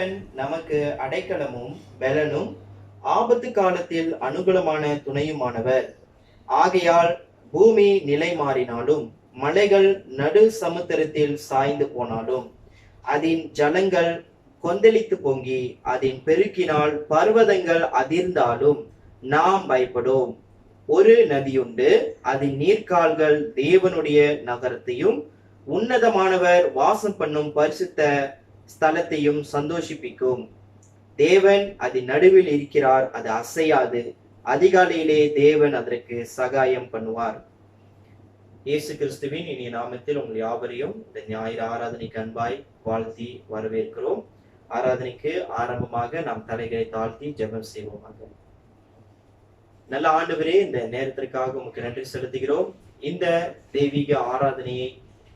தேவன் நமக்கு அடைக்கலமும் பலனும் ஆபத்து காலத்தில் அனுகூலமான துணையுமானவர். ஆகையால் பூமி நிலை மாறினாலும் மலைகள் நடு சமுத்திரத்தில் சாய்ந்து போனாலும் அதன் ஜலங்கள் கொந்தளித்து பொங்கி அதன் பெருக்கினால் பர்வதங்கள் அதிர்ந்தாலும் நாம் பயப்படோம். ஒரு நதியுண்டு, அதன் நீர்க்கால்கள் தேவனுடைய நகரத்தையும் உன்னதமானவர் வாசம் பண்ணும் பரிசுத்த ஸ்தலத்தையும் சந்தோஷிப்பிக்கும். தேவன் அதன் நடுவில் இருக்கிறார், அது அசையாது. அதிகாலையிலே தேவன் அதற்கு சகாயம் பண்ணுவார். இயேசு கிறிஸ்துவின் இனிய நாமத்தில் உங்கள் யாவரையும் இந்த ஞாயிறு ஆராதனைக்கு அன்பாய் வாழ்த்தி வரவேற்கிறோம். ஆராதனைக்கு ஆரம்பமாக நாம் தலைகளை தாழ்த்தி ஜெபம் செய்வோமாக. நல்ல ஆண்டவரே, இந்த நேரத்திற்காக உமக்கு நன்றி செலுத்துகிறோம். இந்த தெய்வீக ஆராதனையை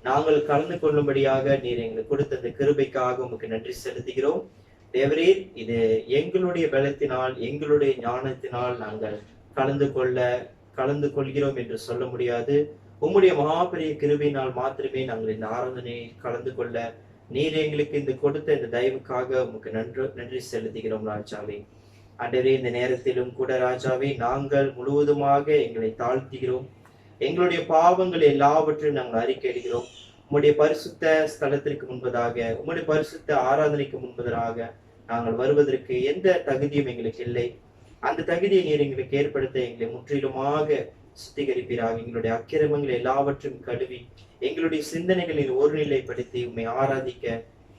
நாங்கள் கலந்து கொள்ளும்படியாக நீர் எங்களுக்கு கொடுத்த இந்த கிருபைக்காக உமக்கு நன்றி செலுத்துகிறோம். தேவரே, இது எங்களுடைய பலத்தினால் எங்களுடைய ஞானத்தினால் நாங்கள் கலந்து கொள்கிறோம் என்று சொல்ல முடியாது. உம்முடைய மகாபெரிய கிருபையினால் மாத்திரமே நாங்கள் இந்த ஆராதனையை கலந்து கொள்ள நீர் எங்களுக்கு இந்த கொடுத்த இந்த தயவுக்காக உமக்கு நன்றி செலுத்துகிறோம் ராஜாவே. ஆண்டவரே, இந்த நேரத்திலும் கூட ராஜாவே, நாங்கள் முழுவதுமாக எங்களை தாழ்த்துகிறோம். எங்களுடைய பாவங்கள் எல்லாவற்றையும் நாங்கள் அறிக்கையிடுகிறோம். உம்முடைய பரிசுத்த ஸ்தலத்திற்கு முன்பதாக, உம்முடைய பரிசுத்த ஆராதனைக்கு முன்பதாக நாங்கள் வருவதற்கு எந்த தகுதியும் எங்களுக்கு இல்லை. அந்த தகுதியை நீர் எங்களுக்கு ஏற்படுத்த எங்களை முற்றிலுமாக சுத்திகரிப்பீராக. எங்களுடைய அக்கிரமங்களை எல்லாவற்றையும் கழுவி எங்களுடைய சிந்தனைகளில் ஒருநிலைப்படுத்தி உம்மை ஆராதிக்க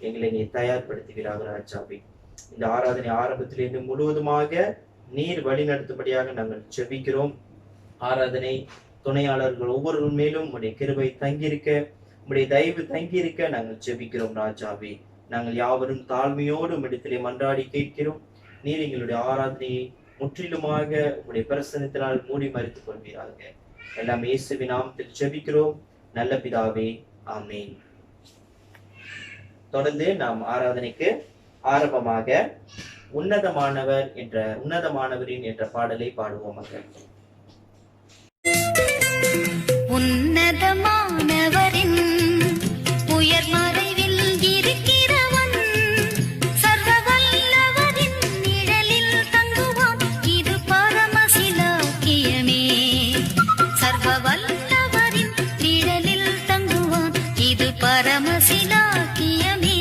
எங்களை நீர் தயார்படுத்துவீராக ராஜாவே. இந்த ஆராதனை ஆரம்பத்திலிருந்து முழுவதுமாக நீர் வழி நடத்தும்படியாக நாங்கள் ஜெபிக்கிறோம். ஆராதனை துணையாளர்கள் ஒவ்வொரு மேலும் உடைய கிருபை தங்கியிருக்க, உடைய தயவு தங்கியிருக்க நாங்கள் ஜெபிக்கிறோம் ராஜாவே. நாங்கள் யாவரும் தாழ்மையோடு உம்மிடத்திலே மன்றாடி கேட்கிறோம். நீர் எங்களுடைய ஆராதனையை முற்றிலுமாக உடைய பிரசன்னத்தினால் மூடி மறைத்துக் கொள்வீராக. எல்லாம் இயேசுவின் நாமத்தில் ஜெபிக்கிறோம் நல்ல பிதாவே, ஆமென். தொடர்ந்து நாம் ஆராதனைக்கு ஆரம்பமாக உன்னதமானவரின் என்ற பாடலை பாடுவோமாக. உன்னதமானவரின் உயர் மறைவில் இருக்கிறவன், சர்வ வல்லவரின் நிழலில் தங்குவான், இது பரமசிலாக்கியமே. சர்வ வல்லவரின் நிழலில் தங்குவான், இது பரமசிலாக்கியமே.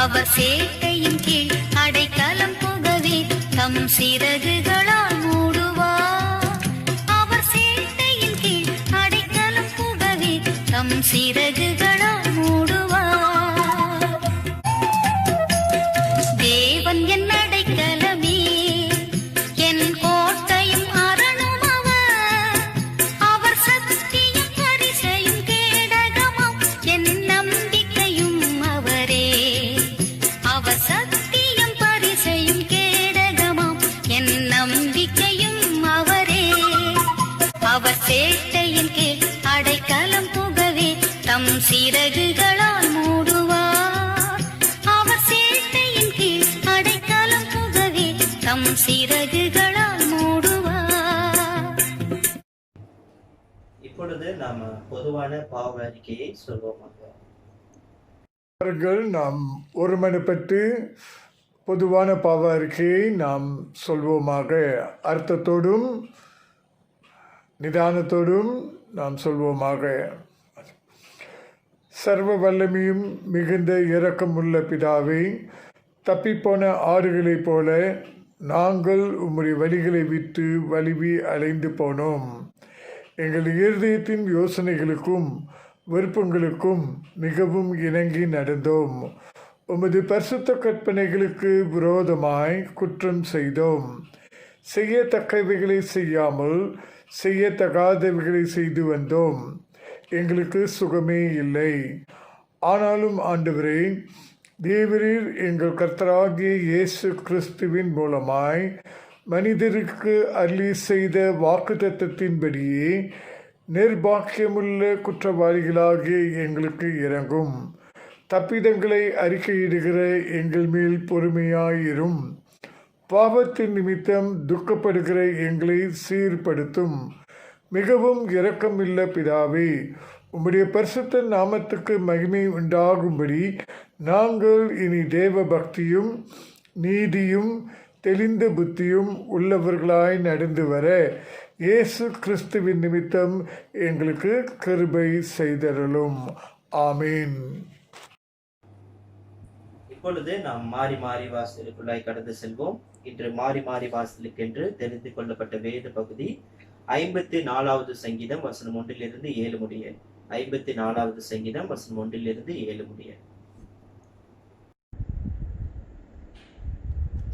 அவர் சேட்டையின் கீழ் அடைக்கலம் புகவே தம் சிறகுகளால் மூடுவார். அவர் சேட்டையின் கீழ் அடைக்கலம் புகவே தம் சிறகுகளால் மூடுவார். தேவன் என் அடைக்கலமே, என் கோட்டையும் அரணும் அவர். அவர் சத்தியம் பரிசையும் கேடகமாம், என் நம்பிக்கையும் அவரே. அவர் சத்தியம் பரிசையும் கேடகமாம், என் நம்பிக்கையும் அவரே. அவர் சேட்டையின் கீழ் அடைக்கலம் புகவே தம் சிறகுகளால் மூடுவார். அவர் சேட்டையின் கீழ் அடைக்கலம் புகவே தம் சிறகுகளால் மூடுவார். இப்பொழுது நாம பொதுவான பாவ அறிக்கையை சொல்வோமாக. நாம் ஒருமனப்பட்டு பொதுவான பாவ அறிக்கையை நாம் சொல்வோமாக. அர்த்தத்தோடும் நிதானத்தோடும் நாம் சொல்வோமாக. சர்வ வல்லமையும் மிகுந்த இரக்கமுள்ள பிதாவே, தப்பிப்போன ஆடுகளைப் போல நாங்கள் உம்முடைய வழிகளை விட்டு வலிவி அலைந்து போனோம். எங்கள் இருதயத்தின் யோசனைகளுக்கும் விருப்பங்களுக்கும் மிகவும் இணங்கி நடந்தோம். உமது பரிசுத்த கற்பனைகளுக்கு விரோதமாய் குற்றம் செய்தோம். செய்யத்தக்கவைகளை செய்யாமல் செய்யத்தகாதவைகளை செய்து வந்தோம். எங்களுக்கு சுகமே இல்லை. ஆனாலும் ஆண்டவரே, தேவரீர் எங்கள் கர்த்தராகிய இயேசு கிறிஸ்துவின் மூலமாய் மனிதருக்கு அருளி செய்த வாக்குத்தத்தத்தின்படியே நிர்பாக்கியமுள்ள குற்றவாளிகளாகிய எங்களுக்கு இறங்கும். தப்பிதங்களை அறிக்கையிடுகிற எங்கள் மேல் பொறுமையாயிரும். பாவத்தின் நிமித்தம் துக்கப்படுகிற எங்களை சீர்படுத்தும். மிகவும் இரக்கமில்ல பிதாவே, உம்முடைய பரிசுத்த நாமத்துக்கு மகிமை உண்டாகும்படி நாங்கள் இனி தேவ பக்தியும் நீதியும் தெளிந்த புத்தியும் உள்ளவர்களாய் நடந்து வர இயேசு கிறிஸ்துவின் நிமித்தம் எங்களுக்கு கிருபை செய்தருளும். ஆமீன். இப்பொழுது நாம் மாறி மாறி வாசலுக்குள்ளாய் கடந்து செல்வோம். இன்று மாறி மாறி வாசலுக்கென்று தெரிந்து கொள்ளப்பட்ட வேத பகுதி 54வது சங்கீதம் வசனம் 1 - 7 முடிய. 54வது சங்கீதம் வசனம் 1 - 7 முடிய.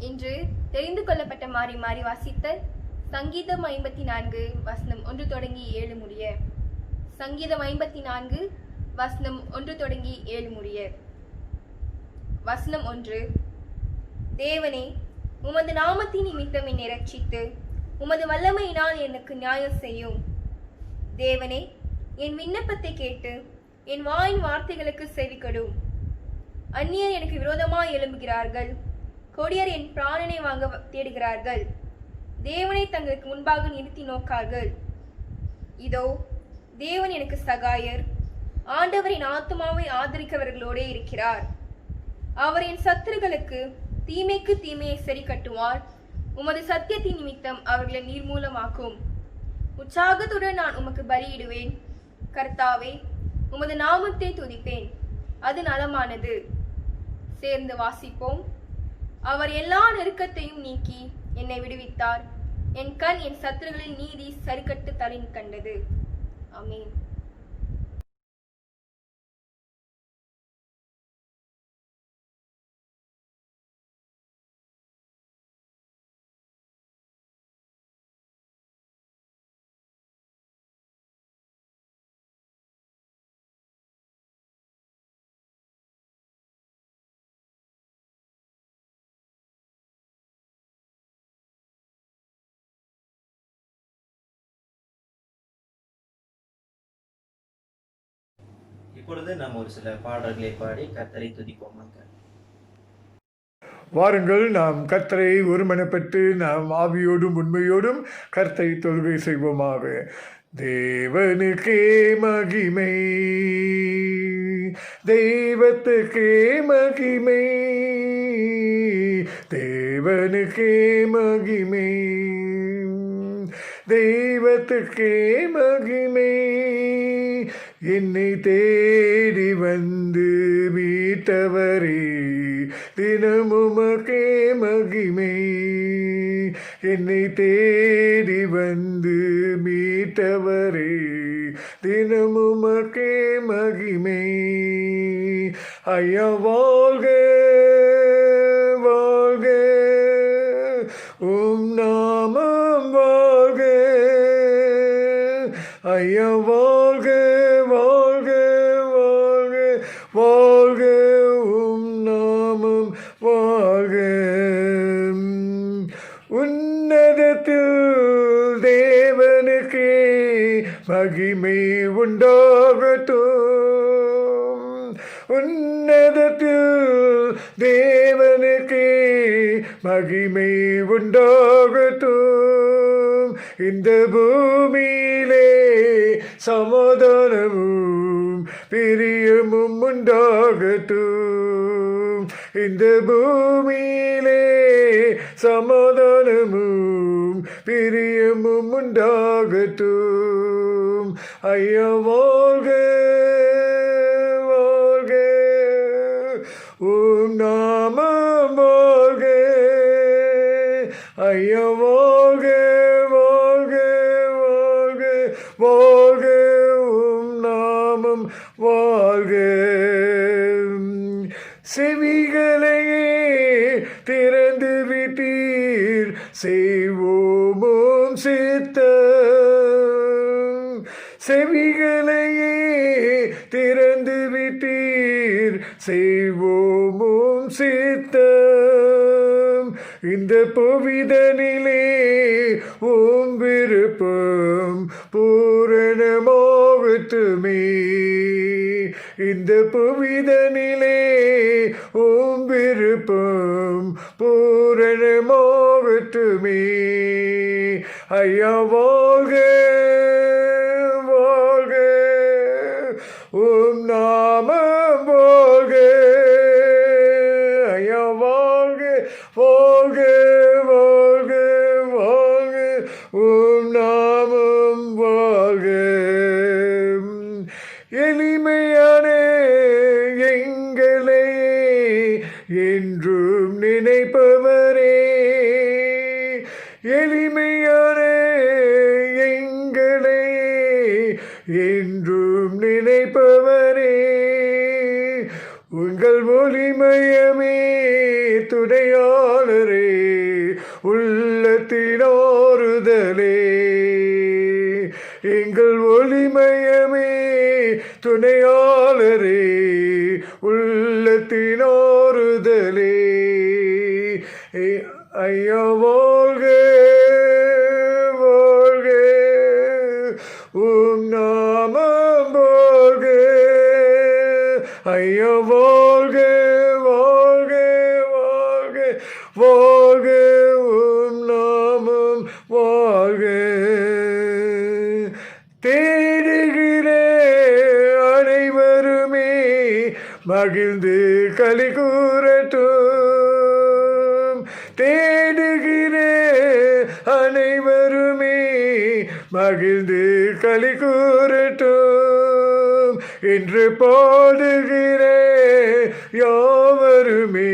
இன்று தெரிந்து கொள்ளப்பட்ட மாறி மாறி வாசித்தல் சங்கீதம் 54 வசனம் 1 தொடங்கி 7 முடிய. சங்கீதம் 54 வசனம் 1 தொடங்கி 7 முடிய. வசனம் 1. தேவனே, உமது நாமத்தின் நிமித்தம் என்னை ரட்சித்து உமது வல்லமையினால் எனக்கு நியாயம் செய்யும். தேவனே, என் விண்ணப்பத்தை கேட்டு என் வாயின் வார்த்தைகளுக்கு செவிகொடும். அந்நியர் எனக்கு விரோதமாய் எழும்புகிறார்கள், கொடியர் என் பிராணனை வாங்க தேடுகிறார்கள். தேவனை தங்களுக்கு முன்பாக நிறுத்தி நோக்கார்கள். இதோ, தேவன் எனக்கு சகாயர், ஆண்டவரின் ஆத்துமாவை ஆதரிக்கவர்களோடே இருக்கிறார். அவர் என் சத்துருக்களுக்கு தீமைக்கு தீமையை சரி கட்டுவார். உமது சத்தியத்தின் நிமித்தம் அவர்களை நிர்மூலமாக்கும். உற்சாகத்துடன் நான் உமக்கு பலியிடுவேன். கர்த்தாவே, உமது நாமத்தை துதிப்பேன், அது நலமானது. சேர்ந்து வாசிப்போம். அவர் எல்லா நெருக்கத்தையும் நீக்கி என்னை விடுவித்தார். என் கண் என் சத்துருகளின் நீதி சரிக்கட்டு தலை கண்டது. ஆமென். இப்பொழுது நாம் ஒரு சில பாடல்களை பாடி கர்த்தரை துதிப்போமாக. வாருங்கள், நாம் கர்த்தரை ஒருமனப்பட்டு நாம் ஆவியோடும் உண்மையோடும் கர்த்தரை தொழுகை செய்வோமாக. தேவனுக்கே மகிமை, தெய்வத்துக்கே மகிமை, தேவனுக்கே மகிமை, தெய்வத்துக்கே மகிமை. என்னை தேடி வந்து மீட்டவரே, தினமுமக்கே மகிமை. என்னை தேடி வந்து மீட்டவரே, தினமுமக்கே மகிமை. ஐயா வாழ்க வாழ்க, உம் நாமம் வாழ்க. ஐயா வாழ்க வாழ்க வாழ்க வாழ்க, உம் நாமம் வாழ்க. உன்னதத்தில் தேவனுக்கே மகிமை உண்டாகட்டும். உன்னதத்தில் தேவனுக்கே மகிமை உண்டாகட்டும். இந்த பூமியிலே சமாதானமும் பிரியமும் உண்டாகட்டும். இந்த பூமியிலே சமாதானமும் பிரியமும் உண்டாகட்டும். ஐயா வாழ்க வாழ்க, உம் நாமம் வாழ்க. ஐயா வாழ்க வாழ்க வாழ்க வாழ்க, உம் நாமம் வாழ்க. செவிகளையே திறந்து விட்டீர், செய்வோமும் சித்தம். செவிகளையே திறந்து விட்டீர், செய்வோமும் சித்தம். இந்த புவிதனிலே உம் விருப்பம் பூரணமாகட்டுமே. இந்த புவிதனிலே உம் விருப்பம் பூரணமாகட்டுமே. ஐயா வாழ்க வாழ்க, உம் நாமம் வாழ்க. என்றும் நினைப்பவரே, உங்கள் ஒளிமயமே துணையாளரே, உள்ளத்தின் ஆறுதலே. எங்கள் ஒளிமயமே துணையாளரே, உள்ளத்தின் ஆறுதலே. ஐயா வாழ்க வாழ்க, உம் நாமம் வாழ்க. ஐயா வாழ்க வாழ்க வாழ்க வாழ்க, உம் நாமம் வாழ்க. தேடுகிற அனைவருமே மகிழ்ந்து களி கூறட்டும். தேடுகிற அனைவருமே மகிழ்ந்து களி கூறட்டும். என்று பாடுகிற யாவருமே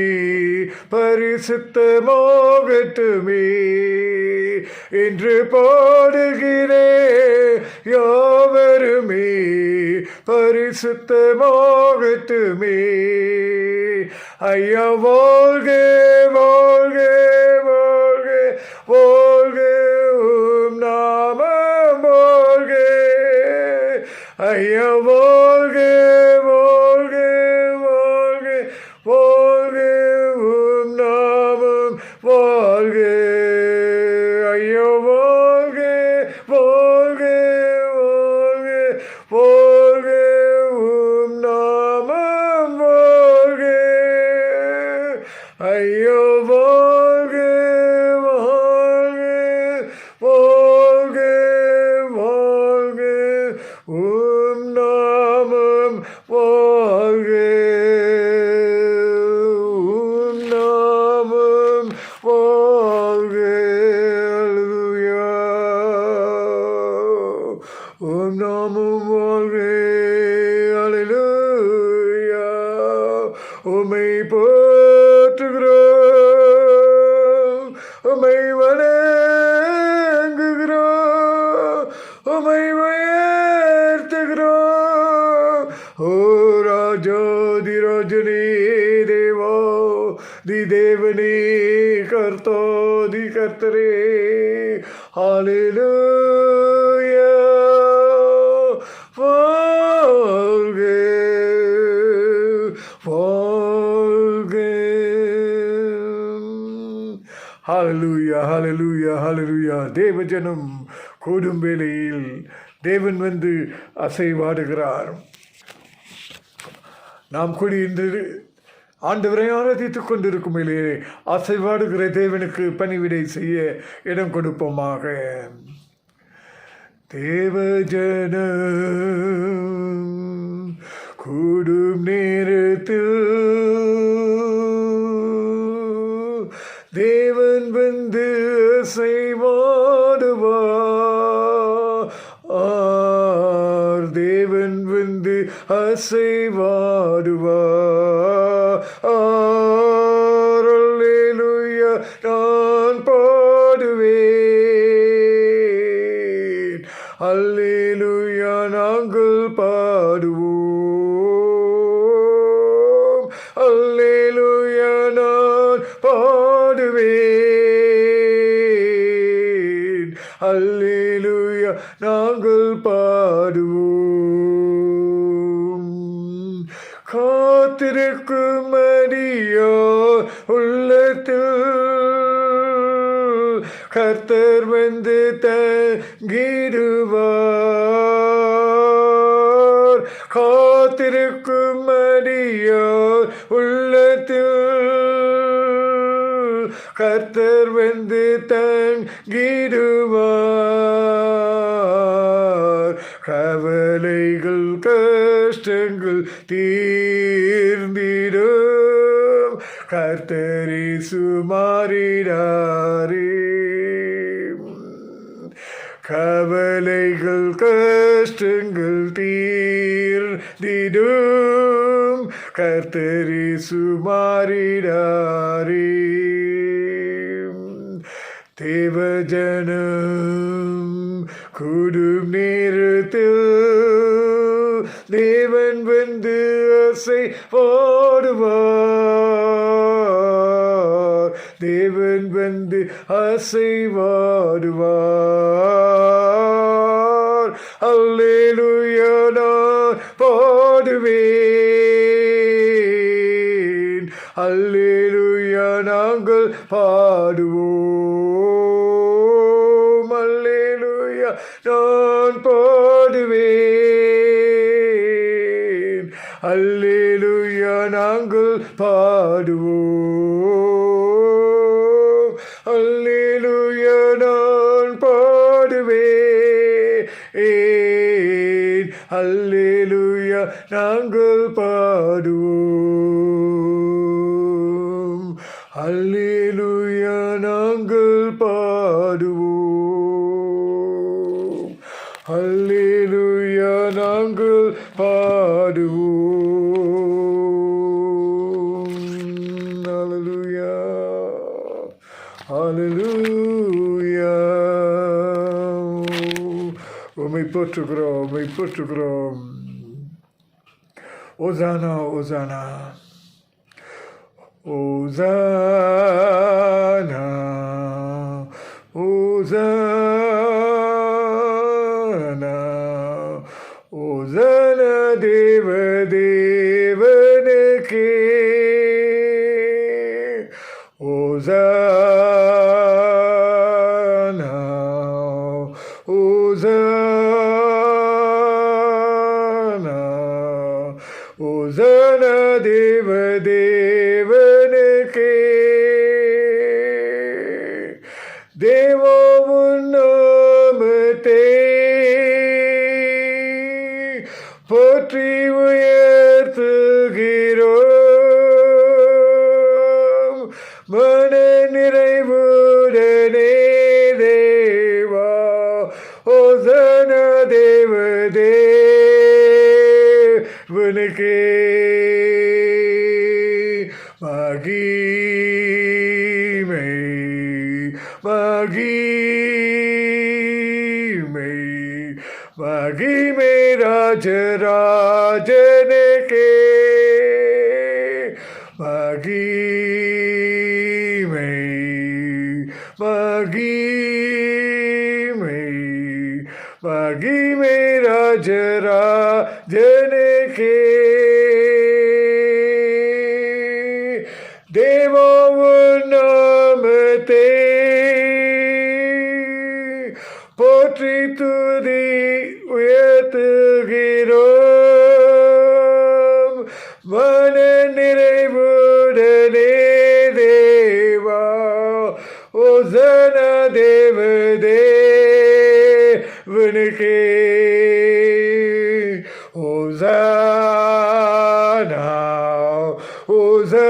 பரிசுத்தமாகட்டுமே. என்று பாடுகிற யாவருமே பரிசுத்தமாகட்டுமே. ஐயா வாழ்க வாழ்க வாழ்க வாழ்க, உம் நாமம் வாழ்க. ஐயா வாழ்க வாழ்க வாழ்க வாழ்க, உம் நாமம் வாழ்க. ஐயா வாழ்க வாழ்க வாழ்க வாழ்க, உம் நாமம் வாழ்க. ஐயா வாழ்க வாழ்க வாழ்க வாழ்க, உம் நாமம் வாழ்க. உம் நாமம் வாழ்க. அல்லேலூயா. உம் நாமம் வாழ்க. அல்லேலூயா. உம்மை போற்றுகிறோம், உம்மை வணங்குகிறோம், உம்மை உயர்த்துகிறோம். ஓ ராஜாதி ராஜனே, தேவா தி தேவனே, கர்த்தாதி கர்த்தரே. ஹல்லேலூயா. வாழ்க வாழ்க. ஹல்லேலூயா ஹல்லேலூயா ஹல்லேலூயா. தேவஜனம் கூடும் வேளையில் தேவன் வந்து அசைவாடுகிறார். நாம் கூடி இன்று ஆண்டவரை ஆராதித்துக் கொண்டிருக்கும் வேளையிலே அசைவாடுகிற தேவனுக்கு பணிவிடை செய்ய இடம் கொடுப்போமாக. தேவஜனம் கூடும் நேரத்தில் தேவன் வந்து அசைவாடுவார். தேவன் வந்து அசைவாடுவார். அல்லேலூயா. நான் பாடுவேன். அல்லேலூயா. நாங்கள் பாடுவோம். அல்லேலூயா. நான் பாடுவேன். அல்லேலூயா. நாங்கள் பாடுவோம். காத்திருக்கும் அடியார் உள்ளத்தில் கர்த்தர் வந்து தங்கிடுவார். காத்திருக்கும் அடியார் உள்ளத்தில் கர்த்தர் வந்து தங்கிடுவார். கவலைகள் கஷ்டங்கள் தீர்ந்திடும். கர்த்தரே சுமாரிடாரே. கவலைகள் கஷ்டங்கள் தீர்ந்திடும். கர்த்தரே சுமாரிடாரே. தேவஜனம் கூடும் நேரத்தில் தேவன் வந்து அசை போடுவார். தேவன் வந்து அசைவாடுவார். அல்லேலூயா நான் பாடுவேன். அல்லேலூயா நாங்கள் பாடுவோம். அல்லேலூயா நான் பாடுவேன். அல்லேலூயா நாங்கள் பாடுவோம். அல்லேலூயா நான் பாடுவேன். அல்லேலூயா நாங்கள் பாடுவோம். அல்லேலூயா நாங்கள் பாடுவோம். அல்லேலூயா நாங்கள் பாடுவோம். அல்லேலூயா அல்லேலூயா. உம்மை போற்றுகிறோம், உம்மை போற்றுகிறோம். ஓசானா ஓசானா ஓசானா ஓசானா ஓசானா தேவ தேவனுக்கே. ஓசானா ஓசானா ஓசானா தேவ தேவனுக்கே. தேவோவின் நாமத்தை போற்றி உயர்த்துகிறோம். மன நிறைவுடனே தேவா ஓசானா தேவ தேவனுக்கே. மகிமை மகிமை மகிமை ராஜராஜனுக்கே. மகிமை மகிமை மகிமை ராஜராஜனுக்கே. தேவோவின் நாமத்தை போற்றி துதி உயர்த்துகிறோம். மன நிறைவுடனே தேவா ஓசானா தேவ தேவனுக்கே. ஓசானா ஓசானா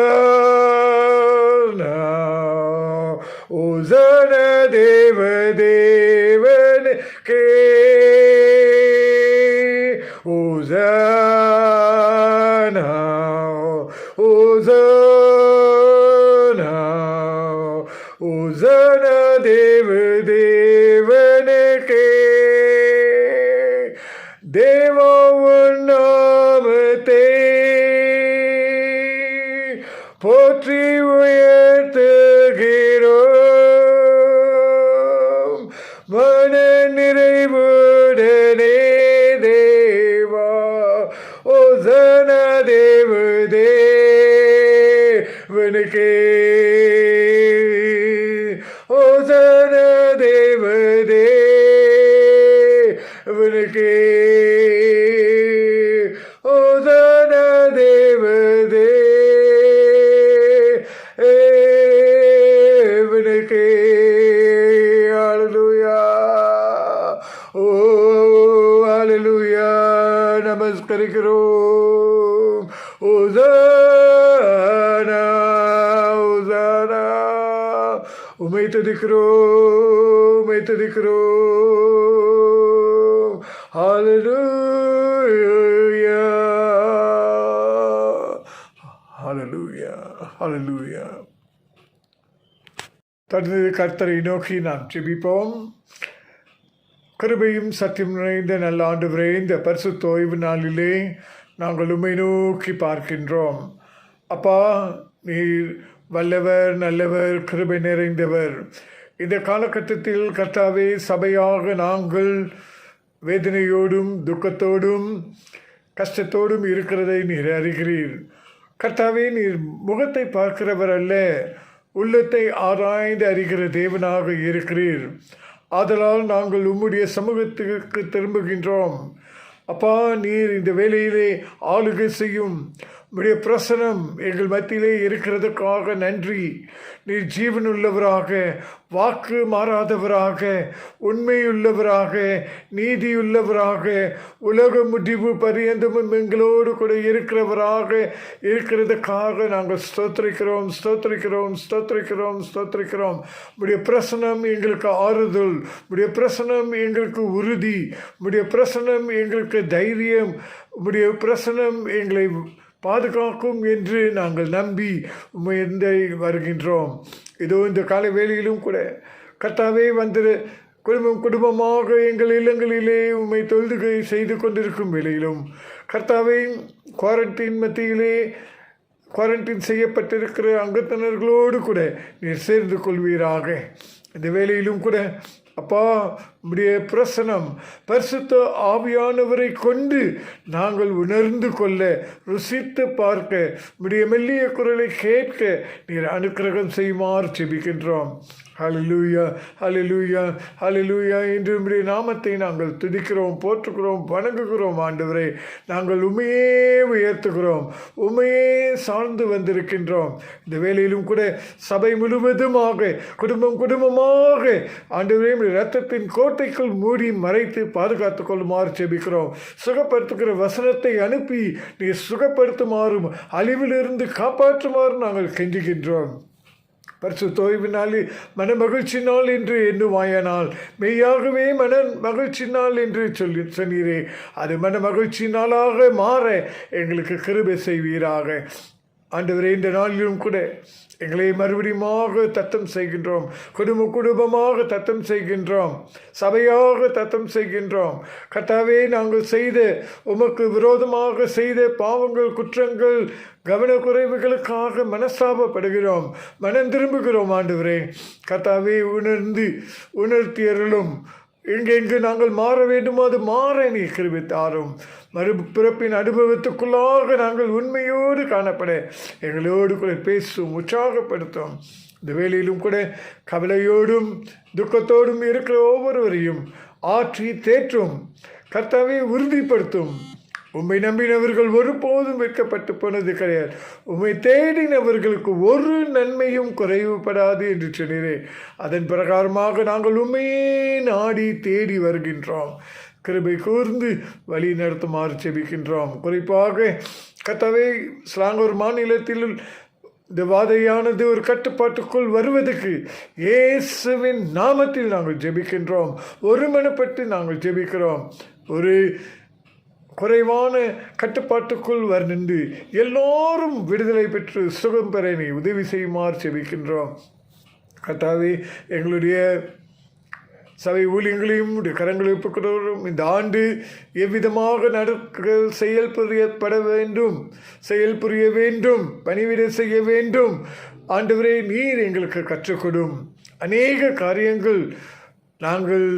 ஓசானா தேவ தேவனுக்கே. ஓசானா ஓசானா ஓசானா தேவ தேவனுக்கே. தேவோவின் நாமத்தை போற்றி உயர்த்துகிறோம். மன நிறைவுடனே தேவா ஓசானா தேவ தேவனுக்கே. ஓசானா தேவ தேவனுக்கே. ஓசானா தேவ தேவனுக்கே. அல்லேலூயா. ஓ அல்லேலூயா. நமஸ்கரிக்கிறோம். ஓசானா ஓசானா. உம்மை துதிக்கிறோம், உம்மை துதிக்கிறோம். ஹல்லேலூயா ஹல்லேலூயா ஹல்லேலூயா. தொடர்ந்து கர்த்தரை நோக்கி நாம் ஜெபிப்போம். கிருபையும் சத்தியம் நிறைந்த நல்ல ஆண்டவரே, இந்த பரிசுத்த ஓய்வு நாளிலே நாங்கள் உம்மை நோக்கி பார்க்கின்றோம். அப்பா, நீர் வல்லவர், நல்லவர், கிருபை நிறைந்தவர். இந்த காலகட்டத்தில் கர்த்தாவே, சபையாக நாங்கள் வேதனையோடும் துக்கத்தோடும் கஷ்டத்தோடும் இருக்கிறதை நீர் அறிகிறீர். கர்த்தாவே, நீர் முகத்தை பார்க்கிறவர் அல்ல, உள்ளத்தை ஆராய்ந்து அறிகிற தேவனாக இருக்கிறீர். ஆதலால் நாங்கள் உம்முடைய சமூகத்துக்கு திரும்புகின்றோம். அப்பா, நீர் இந்த வேளையிலே ஆளுகை செய்யும். உம்முடைய பிரசனம் எங்கள் மத்தியிலே இருக்கிறதுக்காக நன்றி. நீர் ஜீவனுள்ளவராக, வாக்கு மாறாதவராக, உண்மையுள்ளவராக, நீதியுள்ளவராக, உலக முடிவு பரியந்தமும் எங்களோடு கூட இருக்கிறதுக்காக நாங்கள் ஸ்தோத்திரிக்கிறோம், ஸ்தோத்திரிக்கிறோம், ஸ்தோத்திரிக்கிறோம், ஸ்தோத்திரிக்கிறோம். உம்முடைய பிரசனம் எங்களுக்கு ஆறுதல், உம்முடைய பிரசனம் எங்களுக்கு உறுதி, உம்முடைய பிரசனம் எங்களுக்கு தைரியம், உம்முடைய பிரசனம் எங்களை பாதுகாக்கும் என்று நாங்கள் நம்பி உம்மை வருகின்றோம். இதோ இந்த காலை வேளையிலும் கூட கர்த்தாவே, வந்து குடும்பமாக எங்கள் இல்லங்களிலே உம்மை தொழுகை செய்து கொண்டிருக்கும் வேளையிலும் கர்த்தாவே, குவாரண்டைன் மத்தியிலே குவாரண்டைன் செய்யப்பட்டிருக்கிற அங்கத்தினர்களோடு கூட நீர் சேர்ந்து கொள்வீராக. இந்த வேளையிலும் கூட அப்பா, உம்முடைய பிரசனம் பரிசுத்த ஆவியானவரை கொண்டு நாங்கள் உணர்ந்து கொள்ள, ருசித்து பார்க்க, உம்முடைய மெல்லிய குரலை கேட்க நீர் அனுக்கிரகம் செய்யுமாறு ஜெபிக்கின்றோம். ஹல்லேலூயா, ஹல்லேலூயா, ஹல்லேலூயா என்று உம்முடைய நாமத்தை நாங்கள் துதிக்கிறோம், போற்றுகிறோம், வணங்குகிறோம். ஆண்டவரே, நாங்கள் உம்மையே உயர்த்துகிறோம், உம்மையே சார்ந்து வந்திருக்கின்றோம். இந்த வேளையிலும் கூட சபை முழுவதுமாக, குடும்பமாக ஆண்டவரே, இரத்தத்தின் கோட்டைக்குள் மூடி மறைத்து பாதுகாத்துக் கொள்ளுமாறு ஜெபிக்கிறோம். சுகப்படுத்துகிற வசனத்தை அனுப்பி நீ சுகப்படுத்துமாறும் அழிவிலிருந்து காப்பாற்றுமாறு நாங்கள் கெஞ்சுகின்றோம். பரிசுத்த ஓய்வு நாளில் மன மகிழ்ச்சி நாள் என்று எண்ணுவாயானால் மெய்யாகவே மன மகிழ்ச்சி நாள் என்று சொன்னீரே, அது மன மகிழ்ச்சி நாளாக மாற எங்களுக்கு கிருபை செய்வீராக. ஆண்டவரே, இந்த நாளிலும் கூட எங்களை மறுபடியுமாக தத்தம் செய்கின்றோம், குடும்பமாக தத்தம் செய்கின்றோம், சபையாக தத்தம் செய்கின்றோம். கர்த்தாவே, நாங்கள் செய்த உமக்கு விரோதமாக செய்த பாவங்கள், குற்றங்கள், கவனக்குறைவுகளுக்காக மனஸ்தாபப்படுகிறோம், மனம் திரும்புகிறோம். ஆண்டவரே கர்த்தாவே, உணர்த்தியருளும். எங்கெங்கு நாங்கள் மாற வேண்டுமோ அது மாற நீ கிருபை தாரும். மறுபிறப்பின் அனுபவத்துக்குள்ளாக நாங்கள் உண்மையோடு காணப்பட எங்களோடு கூட பேசும், உற்சாகப்படுத்தும். இந்த வேளையிலும் கூட கவலையோடும் துக்கத்தோடும் இருக்கிற ஒவ்வொருவரையும் ஆற்றி தேற்றும். கர்த்தாவே, உறுதிப்படுத்தும். உம்மை நம்பினவர்கள் ஒருபோதும் வெட்கப்பட்டு போனது கிடையாது. உம்மை தேடினவர்களுக்கு ஒரு நன்மையும் குறைவுபடாது என்று சொன்னீரே. அதன் பிரகாரமாக நாங்கள் உம்மையே நாடி தேடி வருகின்றோம். கிருபை கூர்ந்து வழி நடத்துமாறு செபிக்கின்றோம். குறிப்பாக கர்த்தாவே, ஸ்லாங்கூர் மாநிலத்தில் இந்த வாதையானது ஒரு கட்டுப்பாட்டுக்குள் வருவதற்கு இயேசுவின் நாமத்தில் நாங்கள் ஜெபிக்கின்றோம். ஒருமனப்பட்டு நாங்கள் ஜெபிக்கிறோம். ஒரு குறைவான கட்டுப்பாட்டுக்குள் நின்று எல்லோரும் விடுதலை பெற்று சுகம் பெற நீ உதவி செய்யுமாறு செபிக்கின்றோம். கர்த்தாவே, எங்களுடைய சபை ஊழியங்களையும் கரங்களை ஒப்புக்கிறோம். இந்த ஆண்டு எவ்விதமாக செயல்புரிய வேண்டும், பணிவிட செய்ய வேண்டும். ஆண்டவரே, நீர் எங்களுக்கு கற்றுக்கொடும். அநேக காரியங்கள் நாங்கள்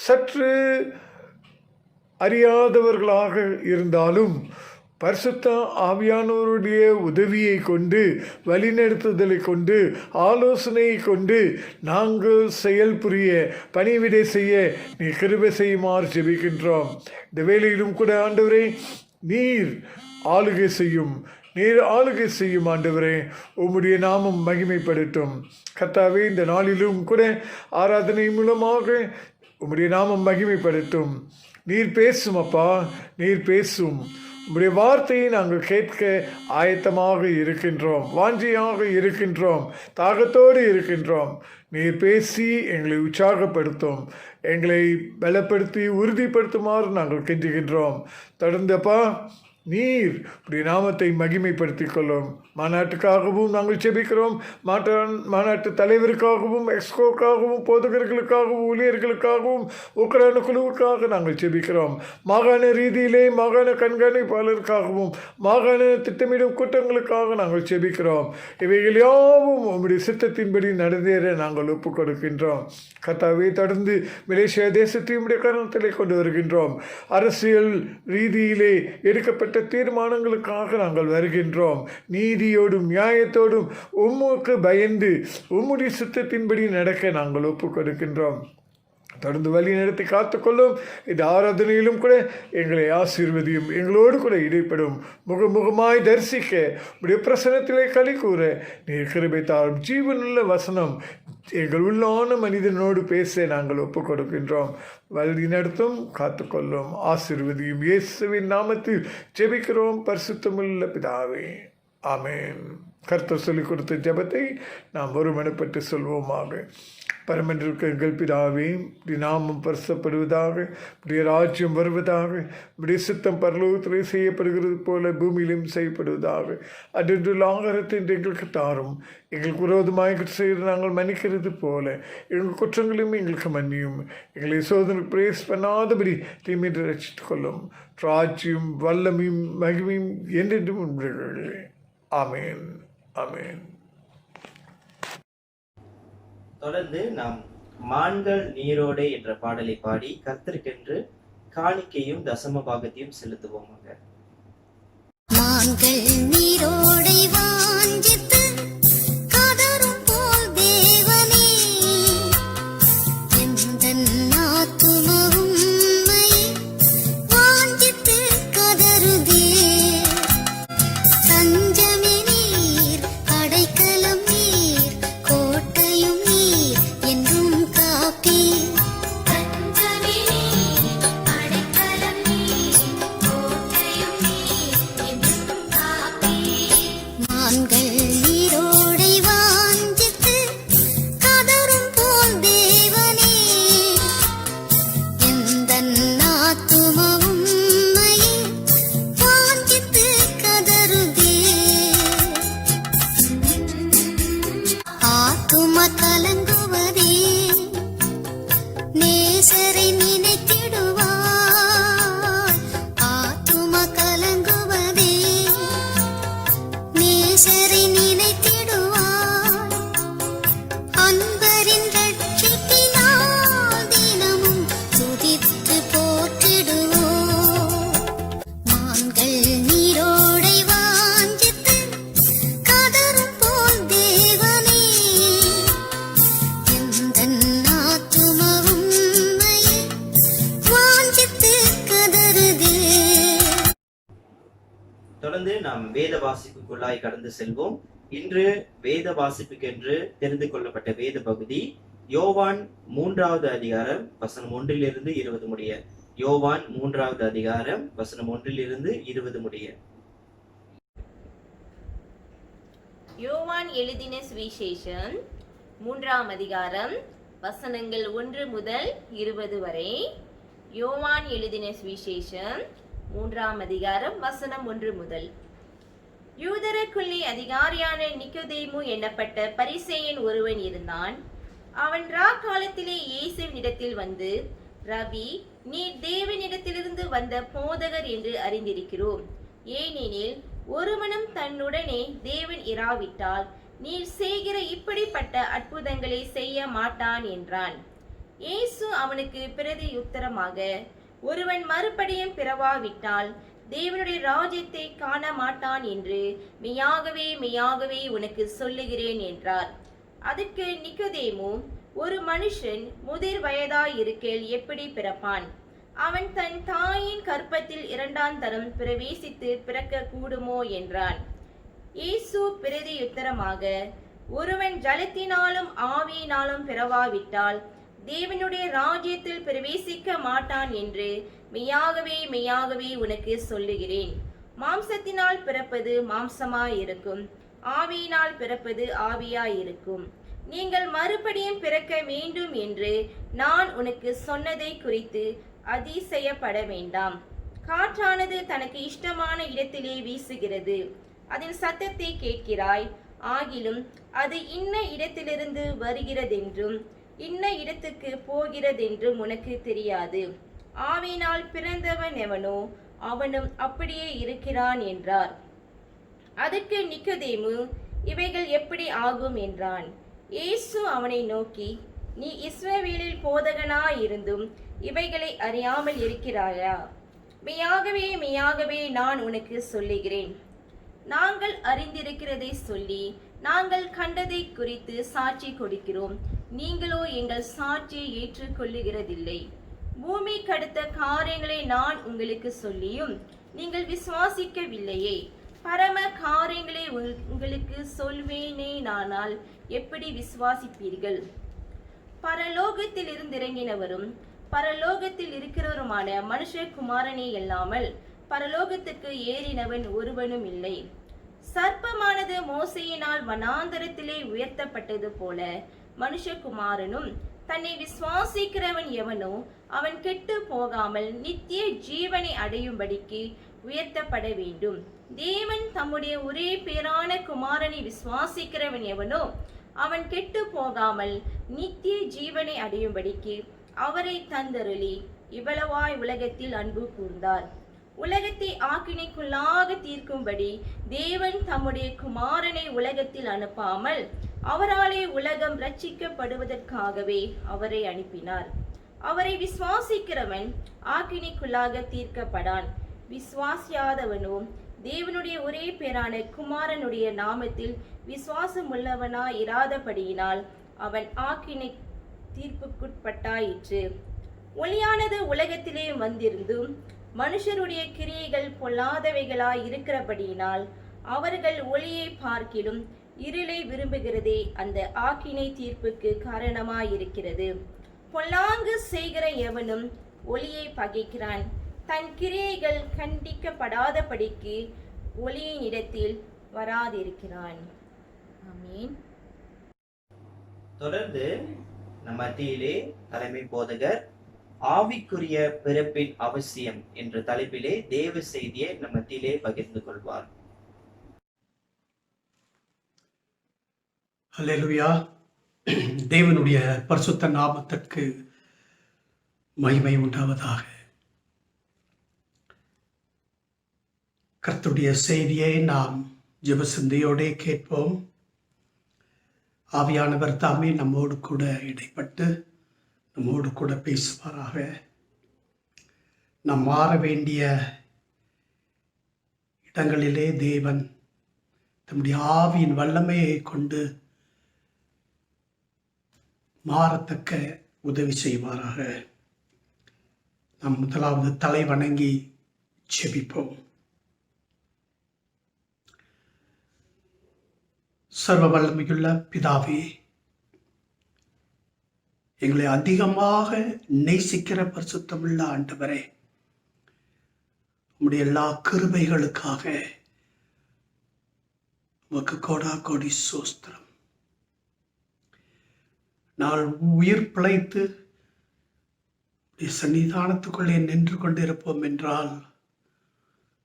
சற்று அறியாதவர்களாக இருந்தாலும் பரிசுத்த ஆவியானவருடைய உதவியை கொண்டு, வழிநடத்துதலை கொண்டு, ஆலோசனையை கொண்டு நாங்கள் செயல்புரிய, பணிவிடை செய்ய நீ கிருபை செய்யுமாறு ஜெபிக்கின்றோம். இந்த வேளையிலும் கூட ஆண்டவரே, நீர் ஆளுகை செய்யும். ஆண்டவரே, உம்முடைய நாமம் மகிமைப்படட்டும். கர்த்தாவே, இந்த நாளிலும் கூட ஆராதனை மூலமாக உம்முடைய நாமம் மகிமைப்படட்டும். நீர் பேசும் அப்பா, நீர் பேசும். உம்முடைய வார்த்தையை நாங்கள் கேட்க ஆயத்தமாக இருக்கின்றோம், வாஞ்சியாக இருக்கின்றோம், தாகத்தோடு இருக்கின்றோம். நீர் பேசி எங்களை உற்சாகப்படுத்தும், எங்களை பலப்படுத்தி உறுதிப்படுத்துமாறு நாங்கள் கெஞ்சுகின்றோம். தொடர்ந்தப்பா, நீர் உடைய நாமத்தை மகிமைப்படுத்திக் கொள்ளும். மாநாட்டுக்காகவும் நாங்கள் செபிக்கிறோம். மாநாட்டு தலைவருக்காகவும், எக்ஸ்கோக்காகவும், போதகர்களுக்காகவும், ஊழியர்களுக்காகவும், உக்ரைன் குழுவுக்காக நாங்கள் செபிக்கிறோம். மாகாண ரீதியிலே மாகாண கண்காணிப்பாளருக்காகவும், மாகாண திட்டமிடும் கூட்டங்களுக்காக நாங்கள் செபிக்கிறோம். இவைகள் யாவும் உம்முடைய சித்தத்தின்படி நடந்தேற நாங்கள் ஒப்புக் கொடுக்கின்றோம். கர்த்தாவே, தொடர்ந்து மலேசியா தேசத்தை உம்முடைய கருத்திலே கொண்டு வருகின்றோம். அரசியல் ரீதியிலே எடுக்கப்பட்ட தீர்மானங்களுக்காக நாங்கள் வருகின்றோம். நீதியோடும் நியாயத்தோடும் உம்முக்கு பயந்து உம்முடைய சித்தத்தின்படி நடக்க நாங்கள் ஒப்புக் கொடுக்கின்றோம். தொடர்ந்து வழி நடத்தி காத்துக்கொள்ளும். இந்த ஆராதனையிலும் கூட எங்களை ஆசீர்வதியும். எங்களோடு கூட இடைப்படும். முகமுகமாய் தரிசிக்க உடைய பிரசனத்திலே களி கூற நீர் கிருபை தாரும். ஜீவனுள்ள வசனம் எங்கள் உள்ளான மனிதனோடு பேச நாங்கள் ஒப்புக் கொடுக்கின்றோம். வழி நடத்தும், காத்துக்கொள்ளும், ஆசீர்வதியும். இயேசுவின் நாமத்தில் ஜெபிக்கிறோம் பரிசுத்தமுள்ள பிதாவே, ஆமென். கர்த்தர் சொல்லிக் கொடுத்த ஜெபத்தை நாம் ஒருமனப்பட்டு சொல்வோமாக. பரமன்றிருக்க எங்கள் பிதாவே, உடைய நாமம் பரிசுத்தப்படுவதாக, உடைய ராஜ்யம் வருவதாக, உடைய சித்தம் பரலோகத்திலே செய்யப்படுகிறது போல பூமியிலும் செய்யப்படுவதாக. அன்றைய ஆகாரத்தை எங்களுக்கு தாரும். எங்களுக்கு விரோதமாக செய்து நாங்கள் மன்னிக்கிறது போல எங்கள் குற்றங்களையும் எங்களுக்கு மன்னியும். எங்களை சோதனை பிரேஸ் பண்ணாதபடி தீமையை ரட்சித்துக் கொள்ளும். ராஜ்யம் வல்லமையும் மகிமையும் என்றென்றும் உண்டு. ஆமேன், ஆமேன். தொடர்ந்து நாம் மான்கள் நீரோடே என்ற பாடலை பாடி கர்த்தருக்கென்று காணிக்கையும் தசம பாகத்தையும் செலுத்துவோமாக. மான்கள் நீரோடை வாஞ்சித்து கதரும் போல் தேவனே, எந்தன் ஆத்துமவும் உம்மை வாஞ்சித்து கதறுதே. தஞ்சமே நீர், அடைக்கலம் நீர், கோட்டையும் நீர், என்றும் காப்பீர். தஞ்சமே நீர், அடைக்கலம் நீர், கோட்டையும் நீர், என்றும் காப்பீர். மான்கள் நீரோடை வாஞ்சித்து கதரும் போல் தேவனே, எந்தன் ஆத்துமவும் உம்மை வாஞ்சித்து கதறுதே. ஆத்தும கலங்குவதே, நேசரை நினைத்திடுவார். ஆத்தும கலங்குவதே, நேசரை நினைத்திடுவார். அன்பரின் ரட்சிப்பினால் தினமும் துதித்து போற்றிடுவோம். மான்கள் நீரோடை வாஞ்சித்து கதரும் போல் தேவனே, எந்தன் ஆத்துமவும் உம்மை வாஞ்சித்து கதறுதே. தொடர்ந்து நாம் வேத வாசிப்புக்குள்ளாய் கடந்து செல்வோம். இன்று வேத வாசிப்புக்கென்று தெரிந்து கொள்ளப்பட்ட வேத பகுதி யோவான் 3வது அதிகாரம் வசனம் 1 - 20 முடிய. யோவான் 3வது அதிகாரம் வசனம் 1 - 20 முடிய. யோவான் எழுதின சுவிசேஷம் 3ஆம் அதிகாரம் வசனங்கள் 1 முதல் 20 வரை. யோவான் எழுதின சுவிசேஷம் 3ஆம் அதிகாரம் வசனம் 1 முதல். யூதருக்குள்ளே அதிகாரியான நிக்கோதேமு என்னப்பட்ட பரிசேயன் ஒருவன் இருந்தான். அவன் காலத்திலே இயேசுவினிடத்தில் வந்து, ரபி, நீர் தேவனிடத்திலிருந்து வந்த போதகர் என்று அறிந்திருக்கிறோம். ஏனெனில் ஒருவனும் தன்னுடனே தேவன் இராவிட்டால் நீர் செய்கிற இப்படிப்பட்ட அற்புதங்களை செய்ய மாட்டான் என்றான். இயேசு அவனுக்கு பிரதியுத்தரமாக, ஒருவன் மறுபடியும் பிறவாவிட்டால் தேவனுடைய ராஜ்யத்தை காண மாட்டான் என்று மெய்யாகவே மெய்யாகவே உனக்கு சொல்லுகிறேன் என்றார். அதற்கு நிக்கோதேமு, ஒரு மனுஷன் முதிர் வயதாய் இருக்கையில் எப்படி பிறப்பான்? அவன் தன் தாயின் கற்பத்தில் 2ஆம் தரம் பிரவேசித்து பிறக்க கூடுமோ என்றான். இயேசு பிரதியுத்தரமாக, ஒருவன் ஜலத்தினாலும் ஆவியினாலும் பிறவாவிட்டால் தேவனுடைய ராஜ்யத்தில் பிரவேசிக்க மாட்டான் என்று மெய்யாகவே மெய்யாகவே உனக்கு சொல்லுகிறேன். மாம்சத்தினால் பிறப்பது மாம்சமாயிருக்கும், ஆவியினால் பிறப்பது ஆவியாயிருக்கும். நீங்கள் மறுபடியும் பிறக்க வேண்டும் என்று நான் உனக்கு சொன்னதை குறித்து அதிசயப்பட வேண்டாம். காற்றானது தனக்கு இஷ்டமான இடத்திலே வீசுகிறது, அதன் சத்தத்தை கேட்கிறாய், ஆகிலும் அது இன்ன இடத்திலிருந்து வருகிறதென்றும் இன்ன இடத்துக்கு போகிறதென்றும் உனக்கு தெரியாது. ஆவியினால் பிறந்தவன் எவனோ அவனும் அப்படியே இருக்கிறான் என்றார். அதற்கு நிக்கோதேமு, இவைகள் எப்படி ஆகும் என்றான். இயேசு அவனை நோக்கி, நீ இஸ்ரவேலில் போதகனாயிருந்தும் இவைகளை அறியாமல் இருக்கிறாயா? மெய்யாகவே மெய்யாகவே நான் உனக்கு சொல்லுகிறேன், நாங்கள் அறிந்திருக்கிறதை சொல்லி நாங்கள் கண்டதை குறித்து சாட்சி கொடுக்கிறோம், நீங்களோ எங்கள் சாட்சியை ஏற்றுக்கொள்ளுகிறதில்லை. பூமி கடுத்த காரியங்களை நான் உங்களுக்கு சொல்லியும் நீங்கள் விசுவாசிக்கவில்லையே. பரம காரியங்களை உங்களுக்கு சொல்வேனேயானால் எப்படி விசுவாசிப்பீர்கள்? பரலோகத்தில் இருந்திறங்கினவரும் பரலோகத்தில் இருக்கிறவருமான மனுஷகுமாரனே அல்லாமல் பரலோகத்துக்கு ஏறினவன் ஒருவனும் இல்லை. சர்ப்பமானது மோசையினால் வனாந்தரத்திலே உயர்த்தப்பட்டது போல மனுஷகுமாரனும் தன்னை விசுவாசிக்கிறவன் எவனோ அவன் கெட்டு போகாமல் நித்திய ஜீவனை அடையும்படிக்கு உயர்த்தப்பட வேண்டும். தேவன் தம்முடைய ஒரே பேரான குமாரனை விசுவாசிக்கிறவன் எவனோ அவன் கெட்டு போகாமல் நித்திய ஜீவனை அடையும்படிக்கு அவரை தந்தருளி இவ்வளவாய் உலகத்தில் அன்பு கூர்ந்தார். உலகத்தை ஆக்கினைக்குள்ளாக தீர்க்கும்படி தேவன் தம்முடைய குமாரனை உலகத்தில் அனுப்பாமல் அவராலே உலகம் ரட்சிக்கப்படுவதற்காகவே அவரை அனுப்பினார். அவரை விசுவாசிக்கிறவன் ஆக்கினைக்குள்ளாக தீர்க்கப்படான். விசுவாசியாதவனோ தேவனுடைய ஒரே பேரான குமாரனுடைய நாமத்தில் விசுவாசம் உள்ளவனாய் இராதபடியினால் அவன் ஆக்கினை தீர்ப்புக்குட்பட்டாயிற்று. ஒளியானது உலகத்திலே வந்திருந்தும் மனுஷருடைய கிரியைகள் பொல்லாதவைகளாய் இருக்கிறபடியினால் அவர்கள் ஒளியை பார்க்கிலும் இருளை விரும்புகிறதே அந்த ஆக்கினை தீர்ப்புக்கு காரணமாயிருக்கிறது. பொல்லாங்கு செய்கிற எவனும் ஒளியை பகைக்கிறான், தன் கிரியைகள் கண்டிக்கப்படாதபடிக்கு ஒளியின் இடத்தில் வராதிருக்கிறான். ஆமீன். தொடர்ந்து நம் மத்தியிலே தலைமை போதகர் ஆவிக்குரிய பிறப்பின் அவசியம் என்ற தலைப்பிலே தேவ செய்தியை நம் மத்தியிலே பகிர்ந்து கொள்வார். அல்லேலூயா. தேவனுடைய பரிசுத்த நாமத்திற்கு மகிமை உண்டாவதாக. கர்த்தருடைய செய்தியை நாம் ஜெப சிந்தையோடே கேட்போம். ஆவியானவர் தாமே நம்மோடு கூட இடைப்பட்டு நம்மோடு கூட பேசுவாராக. நாம் மாற வேண்டிய இடங்களிலே தேவன் தம்முடைய ஆவியின் வல்லமையை கொண்டு மாறத்தக்க உதவி செய்வாராக. நாம் முதலாவது தலை வணங்கி ஜெபிப்போம். சர்வ வல்லமையுள்ள பிதாவே, எங்களை அதிகமாக நேசிக்கிற பரிசுத்தமுள்ள ஆண்டவரே, உம்முடைய எல்லா கிருபைகளுக்காக உமக்கு கோடா கோடி சோஸ்திரம். நான் உயிர் பிழைத்து சன்னிதானத்துக்குள்ளே நின்று கொண்டிருப்போம் என்றால்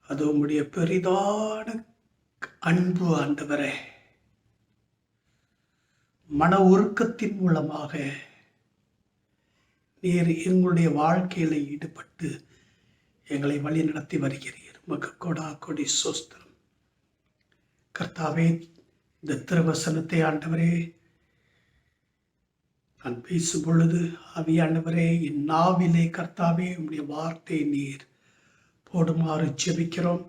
அது உம்முடைய பெரிதான அன்பு ஆண்டவரே. மன உருக்கத்தின் மூலமாக நீர் எங்களுடைய வாழ்க்கையில ஈடுபட்டு எங்களை வழி நடத்தி வருகிறீர். உமக்கு கோடா கோடி சோஸ்திரம். கர்த்தாவே, இந்த திருவசனத்தை ஆண்டவரே நான் பேசும் பொழுது ஆவியானவரே என் நாவிலே கர்த்தாவே உம்முடைய வார்த்தை நீர் போடுமாறு ஜெபிக்கிறோம்.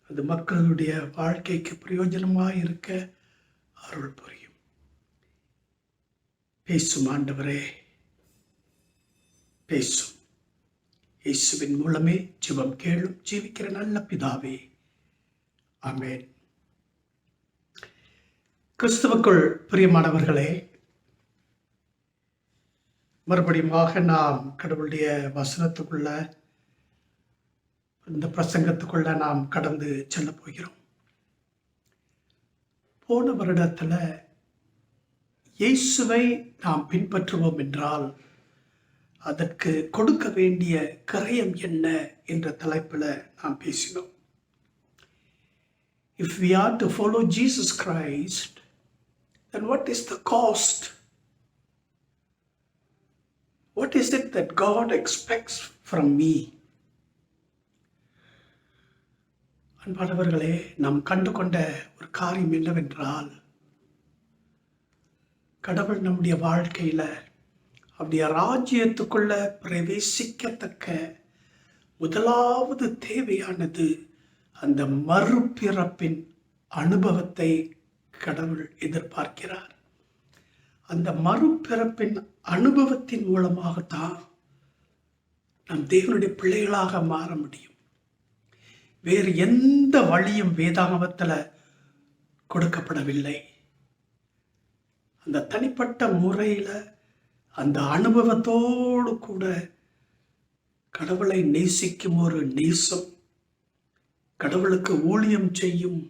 அது மக்களுடைய வாழ்க்கைக்கு பிரயோஜனமாக இருக்க அருள் புரியும். பேசும் ஆண்டவரே, பேசும். இயேசுவின் மூலமே ஜெபம் கேளும் ஜீவிக்கிற நல்ல பிதாவே, ஆமென். கிறிஸ்துவுக்குள் பிரியமானவர்களே, மறுபடியுமாக நாம் கடவுளுடைய வசனத்துக்குள்ள, இந்த பிரசங்கத்துக்குள்ள நாம் கடந்து செல்ல போகிறோம். போன வருடத்துல இயேசுவை நாம் பின்பற்றுவோம் என்றால் அதற்கு கொடுக்க வேண்டிய கிரயம் என்ன என்ற தலைப்பில் நாம் பேசினோம். If we are to follow Jesus Christ, then what is the cost? What is it that God expects from me? அன்பானவர்களே, நாம் கண்டுகொண்ட ஒரு காரியம் என்னவென்றால், கடவுள் நம்முடைய வாழ்க்கையில அவருடைய ராஜ்யத்துக்குள்ள பிரவேசிக்கத்தக்க முதலாவது தேவையானது அந்த மறுபிறப்பின் அனுபவத்தை கடவுள் எதிர்பார்க்கிறார். அந்த மறுபிறப்பின் அனுபவத்தின் மூலமாகத்தான் நாம் தேவனுடைய பிள்ளைகளாக மாற முடியும். வேறு எந்த வழியும் வேதாகமத்தில் கொடுக்கப்படவில்லை. அந்த தனிப்பட்ட முறையில் அந்த அனுபவத்தோடு கூட கடவுளை நேசிக்கும் ஒரு நேசம், கடவுளுக்கு ஊழியம் செய்யும்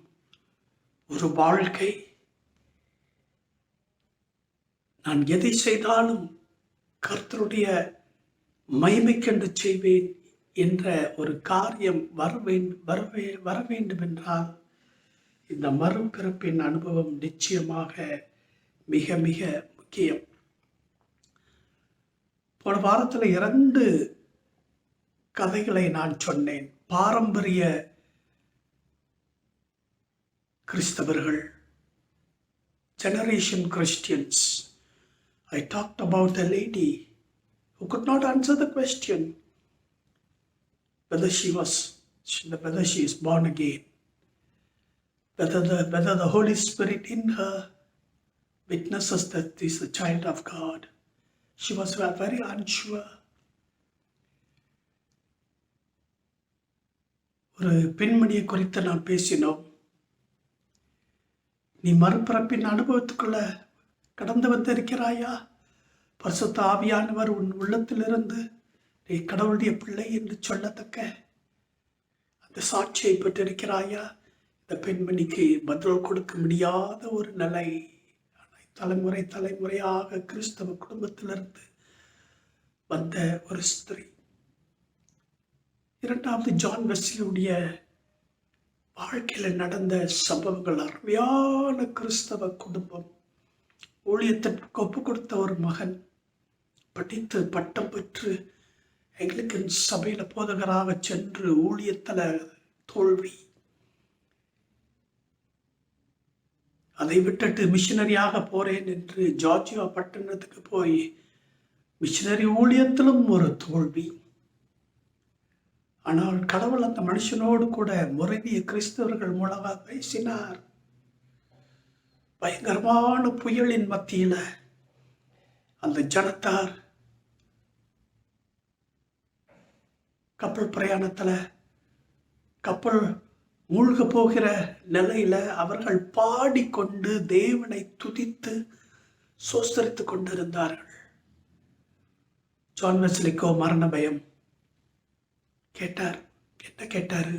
ஒரு வாழ்க்கை, நான் எதை செய்தாலும் கர்த்தருடைய மகிமைக்கென்று செய்வேன் என்ற ஒரு காரியம் வர வேண்டும் என்றால் இந்த மறுபிறப்பின் அனுபவம் நிச்சயமாக மிக மிக முக்கியம். போன வாரத்தில் 2 கதைகளை நான் சொன்னேன். பாரம்பரிய கிறிஸ்தவர்கள், generation Christians. I talked about a lady who could not answer the question whether she is born again, whether the Holy Spirit in her witnesses that she is a child of God. She was very unsure. ஒரு பெண்மணியை குறித்து நாம் பேசினோம். நீ மறுபிறப்பின் அனுபவத்துக்குள்ள கடந்து வந்திருக்கிறாயா? பரிசுத்த ஆவியானவர் உன் உள்ளத்திலிருந்து நீ கடவுளுடைய பிள்ளை என்று சொல்லத்தக்க அந்த சாட்சியை பெற்றிருக்கிறாயா? இந்த பெண்மணிக்கு பதில் கொடுக்க முடியாத ஒரு நிலை. தலைமுறையாக கிறிஸ்தவ குடும்பத்திலிருந்து வந்த ஒரு ஸ்திரீ. 2வது ஜான் வெஸ்லியுடைய வாழ்க்கையில் நடந்த சம்பவங்கள். அருமையான கிறிஸ்தவ குடும்பம், ஊழியத்திற்கு ஒப்பு கொடுத்த ஒரு மகன், படித்து பட்டம் பெற்று எங்களுக்கு சபையில் போதகராக சென்று ஊழியத்தில் தோல்வி. அதை விட்டுட்டு மிஷினரியாக போறேன் என்று ஜார்ஜியா பட்டணத்துக்கு போய் மிஷினரி ஊழியத்திலும் ஒரு தோல்வி. ஆனால் கடவுள் அந்த மனுஷனோடு கூட முறைவிய கிறிஸ்தவர்கள் மூலமாக பேசினார். பயங்கரமான புயலின் மத்தியில் அந்த ஜனத்தார் கப்பல் பிரயாணத்தில் கப்பல் மூழ்க போகிற நிலையில அவர்கள் பாடிக்கொண்டு தேவனை துதித்து சோஸ்தரித்து கொண்டிருந்தார்கள். ஜான் வெஸ்லிக்கோ மரண பயம். என்ன கேட்டாரு?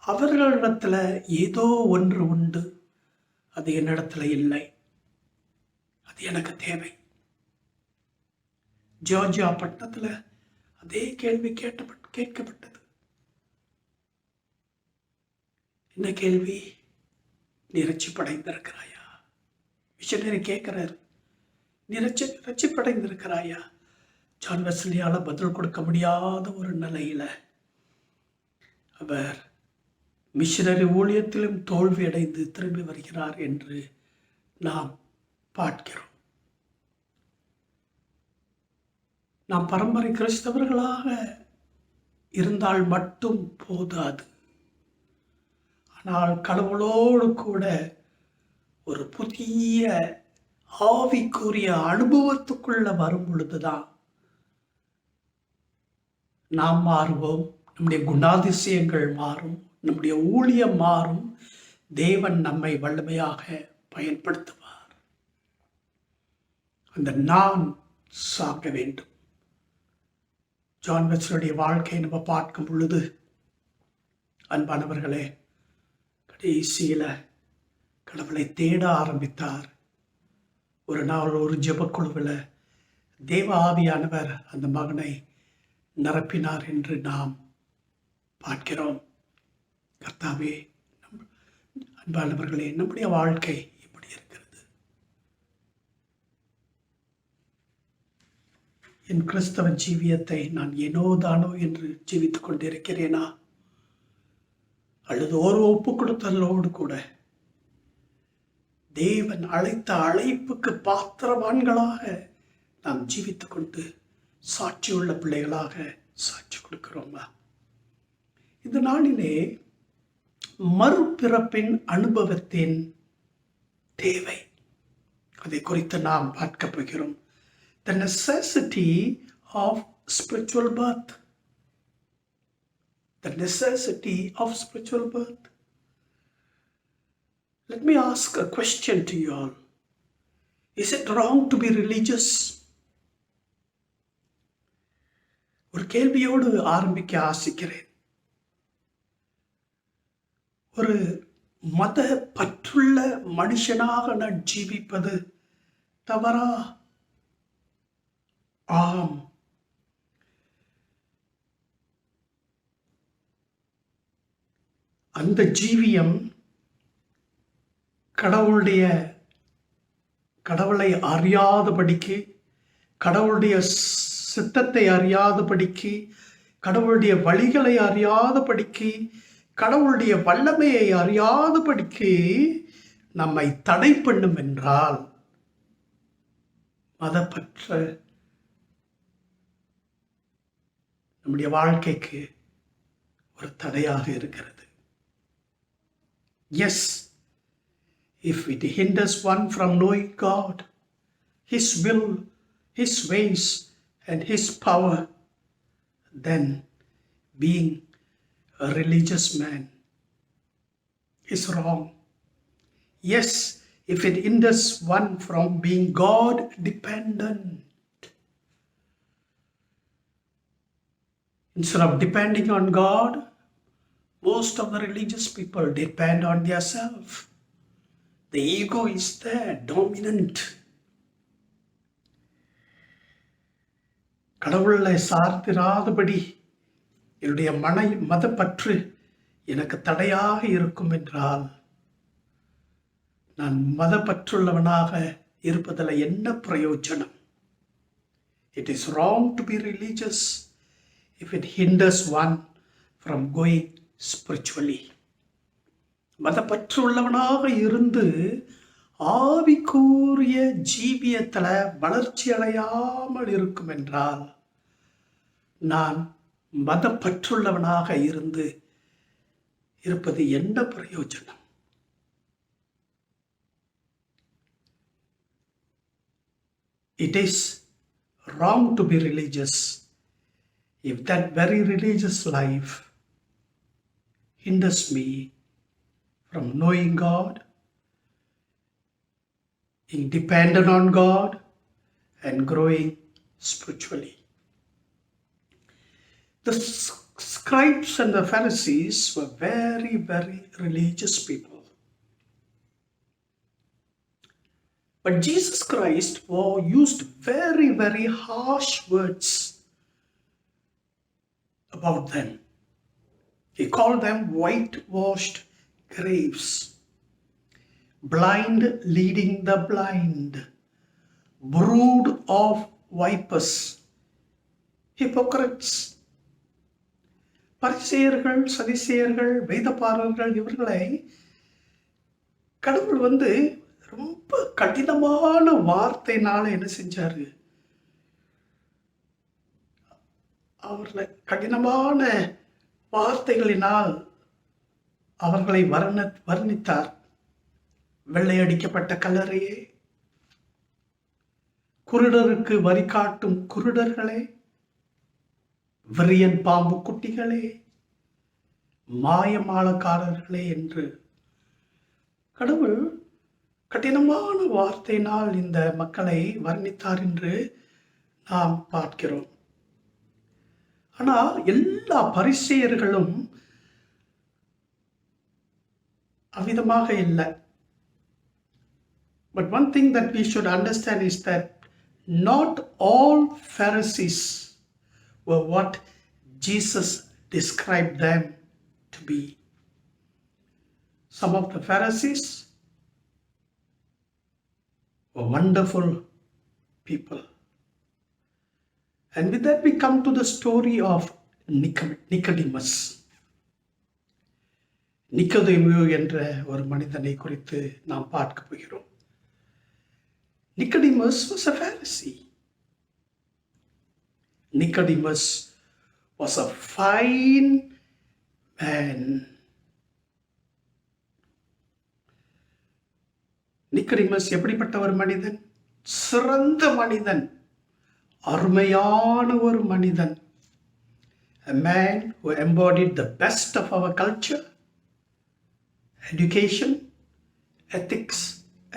அவர்களிடத்துல ஏதோ ஒன்று உண்டு, அது என்னிடத்துல இல்லை, அது எனக்கு தேவை. ஜார்ஜியா பட்டணத்துல அதே கேள்வி கேட்கப்பட்டது. என்ன கேள்வி? நீ ரட்சிப்படைந்திருக்கிறாயா? மிஷனரி கேட்கிறார், நீ ரட்சிப்படைந்திருக்கிறாயா? ஜான் வெஸ்லியால பதில் கொடுக்க முடியாத ஒரு நிலையில அவர் மிஷனரி ஊழியத்திலும் தோல்வி அடைந்து திரும்பி வருகிறார் என்று நாம் பார்க்கிறோம். நாம் பரம்பரை கிறிஸ்தவர்களாக இருந்தால் மட்டும் போதாது. ஆனால் கடவுளோடு கூட ஒரு புதிய ஆவிக்குரிய அனுபவத்துக்குள்ள வரும் பொழுதுதான் நாம் மாறுவோம். நம்முடைய குணாதிசயங்கள் மாறும், நம்முடைய ஊழியம் மாறும், தேவன் நம்மை வல்லமையாக பயன்படுத்துவார். அந்த நான் சாக வேண்டும். ஜான் வெஸ்லியுடைய வாழ்க்கையை நம்ம பார்க்கும் பொழுது அன்பானவர்களே, கடைசியில் கடவுளை தேட ஆரம்பித்தார். ஒரு நாள் ஒரு ஜெபக்குழுவில் தேவ ஆவியானவர் அந்த மகனை நிரப்பினார் என்று நாம் பார்க்கிறோம். கர்த்தாவே, அன்பானவர்களே, நம்முடைய வாழ்க்கை எப்படி இருக்கிறது? என் கிறிஸ்தவ ஜீவியத்தை நான் ஏனோ தானோ என்று ஜீவித்துக் கொண்டிருக்கிறேனா? அல்லது ஒரு ஒப்பு கொடுத்தலோடு கூட தேவன் அழைத்த அழைப்புக்கு பாத்திரவான்களாக நாம் ஜீவித்துக் கொண்டு சாட்சியுள்ள பிள்ளைகளாக சாட்சி கொடுக்கிறோமா? இந்த நாளிலே மறுபிறப்பின் அனுபவத்தின் தேவை, அதை குறித்து நாம் பார்க்க போகிறோம். The necessity of spiritual birth. The necessity of spiritual birth. Let me ask a question to you all. Is it wrong to be religious? ஒரு கேள்வியோடு ஆரம்பிக்க ஆசிக்கிறேன். ஒரு மத பற்றுள்ள மனுஷனாக நான் ஜீவிப்பது தவறா? ஆம். அந்த ஜீவியம் கடவுளை அறியாதபடிக்கு, கடவுளுடைய சித்தத்தை அறியாதபடிக்கு, கடவுளுடைய வழிகளை அறியாதபடிக்கு, கடவுளுடைய வல்லமையை அறியாதபடிக்கு நம்மை தடை பண்ணும் என்றால் மதப்பற்ற நம்முடைய வாழ்க்கைக்கு ஒரு தடையாக இருக்கிறது. Yes, if it hinders one from knowing God, His will, His ways, and His power, then being a religious man is wrong. Yes, if it hinders one from being God dependent, instead of depending on God, most of the religious people depend on themselves. The ego is there, dominant. கடவுளை சார்ந்திராதபடி என்னுடைய மதப்பற்று எனக்கு தடையாக இருக்கும் என்றால் நான் மதப்பற்றுள்ளவனாக இருப்பதில் என்ன பிரயோஜனம்? It is wrong to be religious if it hinders one from going spiritually. மதப்பற்றுள்ளவனாக இருந்து ஆவிக்குரிய ஜீவியத்தில் வளர்ச்சி அடையாமல் இருக்கும் என்றால் நான் மதப்பற்றுள்ளவனாக இருப்பது என்ன பிரயோஜனம்? It is wrong to be religious if that very religious life hinders me from knowing God, being dependent on God, and growing spiritually. The scribes and the Pharisees were very, very religious people. But Jesus Christ used very, very harsh words about them. He called them whitewashed graves, blind leading the blind, brood of vipers, hypocrites. பரிசேயர்கள், சதிசேயர்கள், வேதபாரகர்கள், இவர்களை கடவுள் ரொம்ப கடினமான வார்த்தையினால என்ன செஞ்சாரு? அவர்களை கடினமான வார்த்தைகளினால் அவர்களை வர்ணித்தார். வெள்ளையடிக்கப்பட்ட கல்லறையே, குருடருக்கு வரி காட்டும் குருடர்களே, விரியன் பாம்பு குட்டிகளே, மாயமாலக்காரர்களே என்று கடவுள் கடினமான வார்த்தையினால் இந்த மக்களை வர்ணித்தார் என்று நாம் பார்க்கிறோம். ஆனால் எல்லா பரிசேயர்களும் அவ்விதமாக இல்லை. But one thing that we should understand is that not all Pharisees were what Jesus described them to be. Some of the Pharisees were wonderful people. And with that we come to the story of Nicodemus. நிக்கோதேமு என்ற ஒரு மனிதனை குறித்து நாம் பார்க்க போகிறோம். Nicodemus was a Pharisee. Nicodemus was a fine man. நிக்கோடிமஸ் எப்படிப்பட்ட ஒரு மனிதன்? சிறந்த மனிதன், அருமையான ஒரு மனிதன். A man who embodied the best of our culture, education, ethics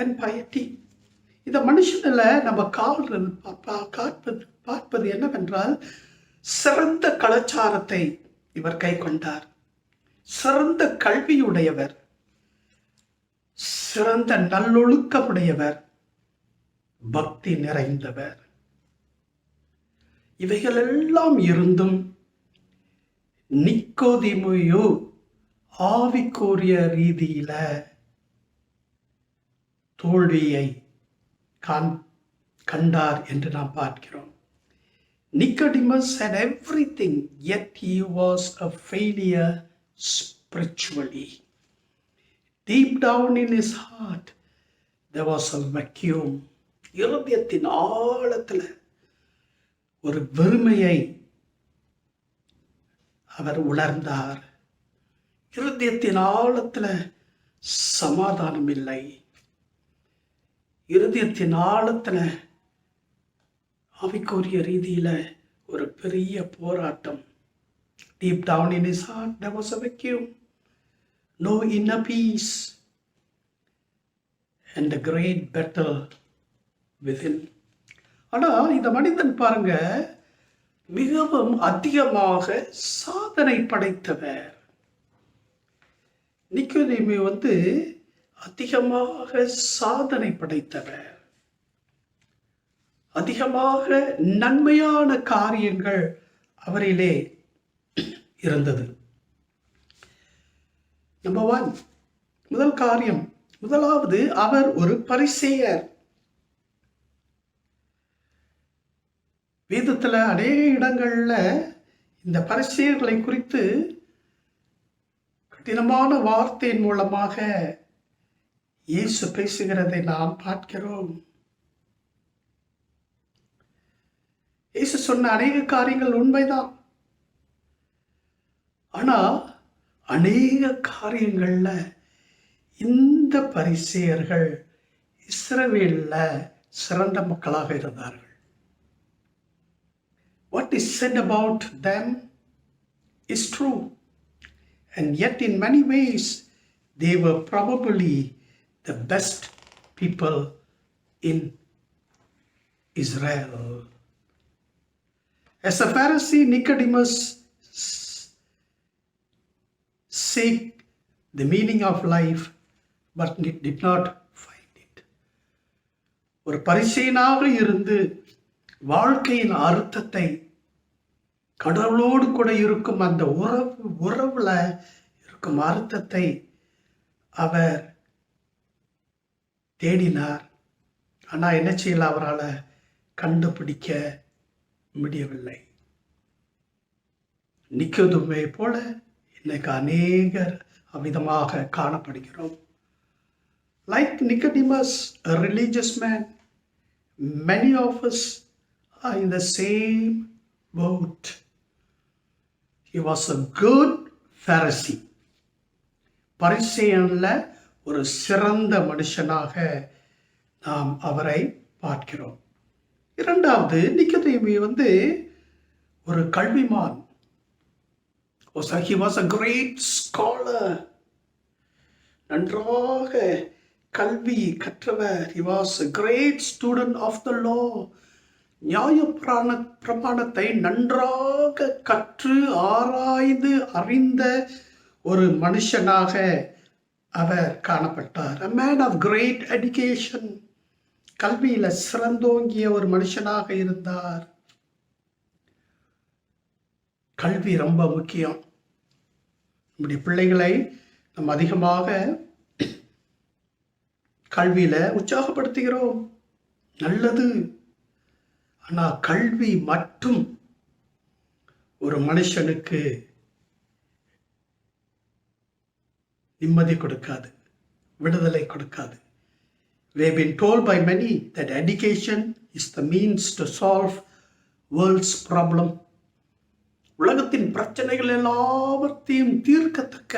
and piety. இந்த மனுஷனில் நம்ம பார்ப்பது என்னவென்றால், சிறந்த கலாச்சாரத்தை இவர் கை கொண்டார், சிறந்த கல்வியுடையவர், சிறந்த நல்லொழுக்கமுடையவர், பக்தி நிறைந்தவர். இவைகளெல்லாம் இருந்தும் நிக்கோதேமு ஆவிக்குரிய ரீதியில தோல்வியை கண்டார் என்று நாம் பார்க்கிறோம். Nicodemus had everything, yet he was a failure spiritually. Deep down in his heart, there was a vacuum. இருதயத்தின் ஆழத்தில் ஒரு வெறுமையை அவர் உணர்ந்தார். இருதயத்தின் ஆழத்தில் சமாதானம் இல்லை. இருதயத்தின் ஆழத்தில் ஆவிக்குரிய ரீதியில் ஒரு பெரிய போராட்டம். Deep down in his heart, there was a vacuum. No inner peace and a great battle within. ஆனால் இந்த மனிதன் பாருங்க, மிகவும் அதிகமாக சாதனை படைத்தவர். நிக்கோதேமு அதிகமாக சாதனை படைத்தவர். அதிகமாக நன்மையான காரியங்கள் அவரிலே இருந்தது. நம்பர் 1, முதல் காரியம், முதலாவது அவர் ஒரு பரிசேயர். வேதத்தில் அநேக இடங்கள்ல இந்த பரிசேயர்களை குறித்து கடினமான வார்த்தையின் மூலமாக இயேசு பேசுகிறதை நாம் பார்க்கிறோம். இயேசு சொன்ன அநேக காரியங்கள் உண்மைதான். ஆனா அநேக காரியங்கள்ல இந்த பரிசேயர்கள் இஸ்ரவேல்ல சிறந்த மக்களாக இருந்தார்கள். What is said about them is true, and yet in many ways they were probably the best people in Israel. As a Pharisee, Nicodemus sought the meaning of life, but did not find it. ஒரு பரிசேயனாக இருந்து வாழ்க்கையின் அர்த்தத்தை, கடவுளோடு கூட இருக்கும் அந்த உறவுல இருக்கும் அர்த்தத்தை அவர் தேடினார். ஆனா என்ன செய்யல, அவரால் கண்டுபிடிக்க முடியவில்லை. நிக்கோதேமை போல இன்னைக்கு அநேகர் அவ்விதமாக காணப்படுகிறோம். Like Nicodemus, a religious man, many of us are in the same boat. He was a good Pharisee. பரிசேயன்ல ஒரு சிறந்த மனுஷனாக நாம் அவரை பார்க்கிறோம். இரண்டாவது, நிக்கோதேமு ஒரு கல்விமான். He was a great scholar. நன்றாக கல்வி கற்றவர். He was a great student of the law. நியாய பிரமாணத்தை நன்றாக கற்று ஆராய்ந்து அறிந்த ஒரு மனுஷனாக அவர் காணப்பட்டார். A man of great education கல்வியில சிறந்தோங்கிய ஒரு மனுஷனாக இருந்தார். கல்வி ரொம்ப முக்கியம். நம்முடைய பிள்ளைகளை நம்ம அதிகமாக கல்வியில உற்சாகப்படுத்துகிறோம், நல்லது. ஆனா கல்வி மட்டும் ஒரு மனுஷனுக்கு நிம்மதி கொடுக்காது, விடுதலை கொடுக்காது. We have been told by many that education is the means to solve world's problem. உலகத்தின் பிரச்சனைகள் எல்லாவற்றையும் தீர்க்கத்தக்க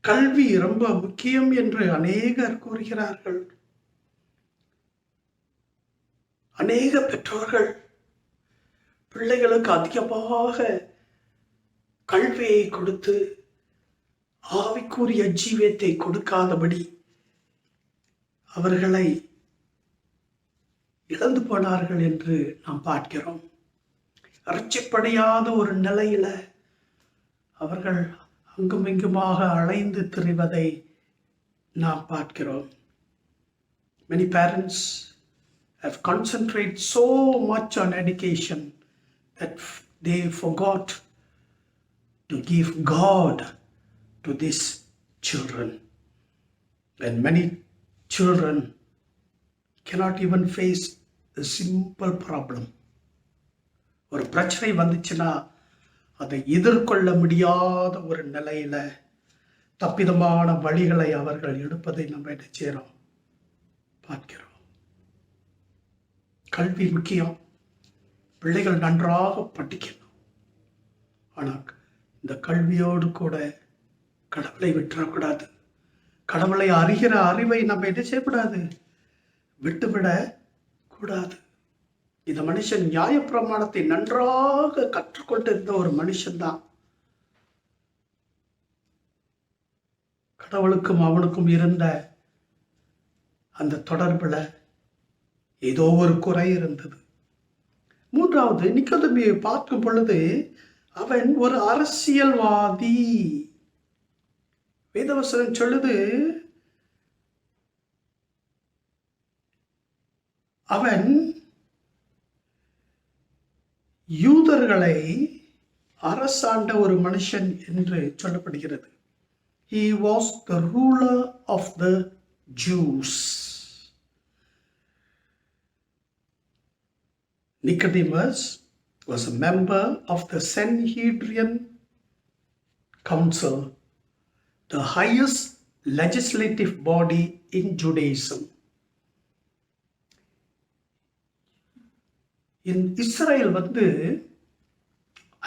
கல்வி ரொம்ப முக்கியம் என்று அநேகர் கூறுகிறார்கள். அநேக பெற்றோர்கள் பிள்ளைகளுக்கு அதிகமாக கல்வியை கொடுத்து ஆவிக்குரிய ஜீவியத்தை கொடுக்காதபடி அவர்களை இழந்து போனார்கள் என்று நாம் பார்க்கிறோம். ரட்சிப்படையாத ஒரு நிலையில அவர்கள் அங்கும் இங்குமாக அலைந்து திரிவதை நாம் பார்க்கிறோம். Many parents have concentrated so much on education that they forgot to give God to these children. And many children cannot even face a simple problem. ஒரு பிரச்சனை வந்துச்சுன்னா அதை எதிர்கொள்ள முடியாத ஒரு நிலையில தப்பிதமான வழிகளை அவர்கள் எடுப்பதை நம்ம என்ன செய்யறோம், பார்க்கிறோம். கல்வி முக்கியம், பிள்ளைகள் நன்றாக படிக்கணும். ஆனால் இந்த கல்வியோடு கூட கடவுளை விட்டுறக்கூடாது. கடவுளை அறிகிற அறிவை நம்ம என்ன செய்யக்கூடாது, விட்டுவிட கூடாது. இந்த மனுஷன் நியாயப்பிரமாணத்தை நன்றாக கற்றுக்கொண்டிருந்த ஒரு மனுஷன்தான். கடவுளுக்கும் அவனுக்கும் இருந்த அந்த தொடர்புல ஏதோ ஒரு குறை இருந்தது. மூன்றாவது, நிக்கோதேமியை பார்க்கும் பொழுது அவன் ஒரு அரசியல்வாதி. வேதவசனம் சொல்லுது, அவன் யூதர்களை அரசாண்ட ஒரு மனுஷன் என்று சொல்லப்படுகிறது. He was the ruler of the Jews. Nicodemus was a member of the Sanhedrin Council, the highest legislative body in Judaism. Israel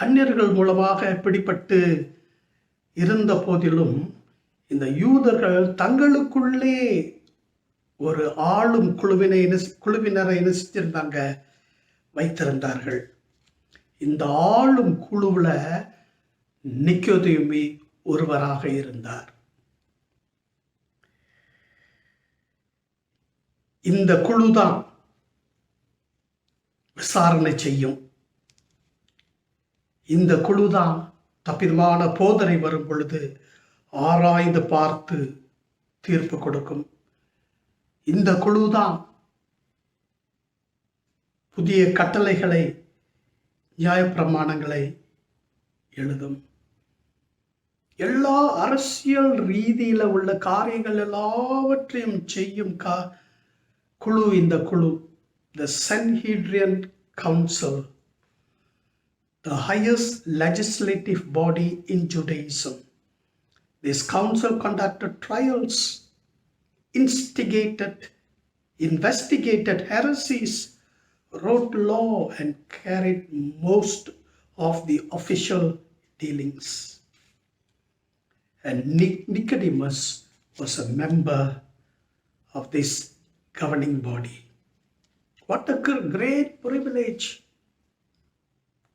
அந்நியர்கள் மூலமாக பிடிபட்டு இருந்த போதிலும் இந்த யூதர்கள் தங்களுக்குள்ளே ஒரு ஆளும் குழுவினரை நினைச்சிருந்தாங்க, வைத்திருந்தார்கள். இந்த ஆளும் குழுவில் நிக்கோதேமி ஒருவராக இருந்தார். இந்த குழுதான் விசாரணை செய்யும். இந்த குழுதான் தப்பிதமான போதனை வரும் பொழுது ஆராய்ந்து பார்த்து தீர்ப்பு கொடுக்கும். இந்த குழுதான் புதிய கட்டளைகளை, நியாயப்பிரமாணங்களை எழுதும். எல்லா அரசியல் ரீதியில உள்ள காரியங்கள் எல்லாவற்றையும் செய்யும் குழு இந்த குழு, the Sanhedrin Council, the highest legislative body in Judaism. This council conducted trials, investigated heresies, wrote law, and carried most of the official dealings. And Nicodemus was a member of this governing body. What a great privilege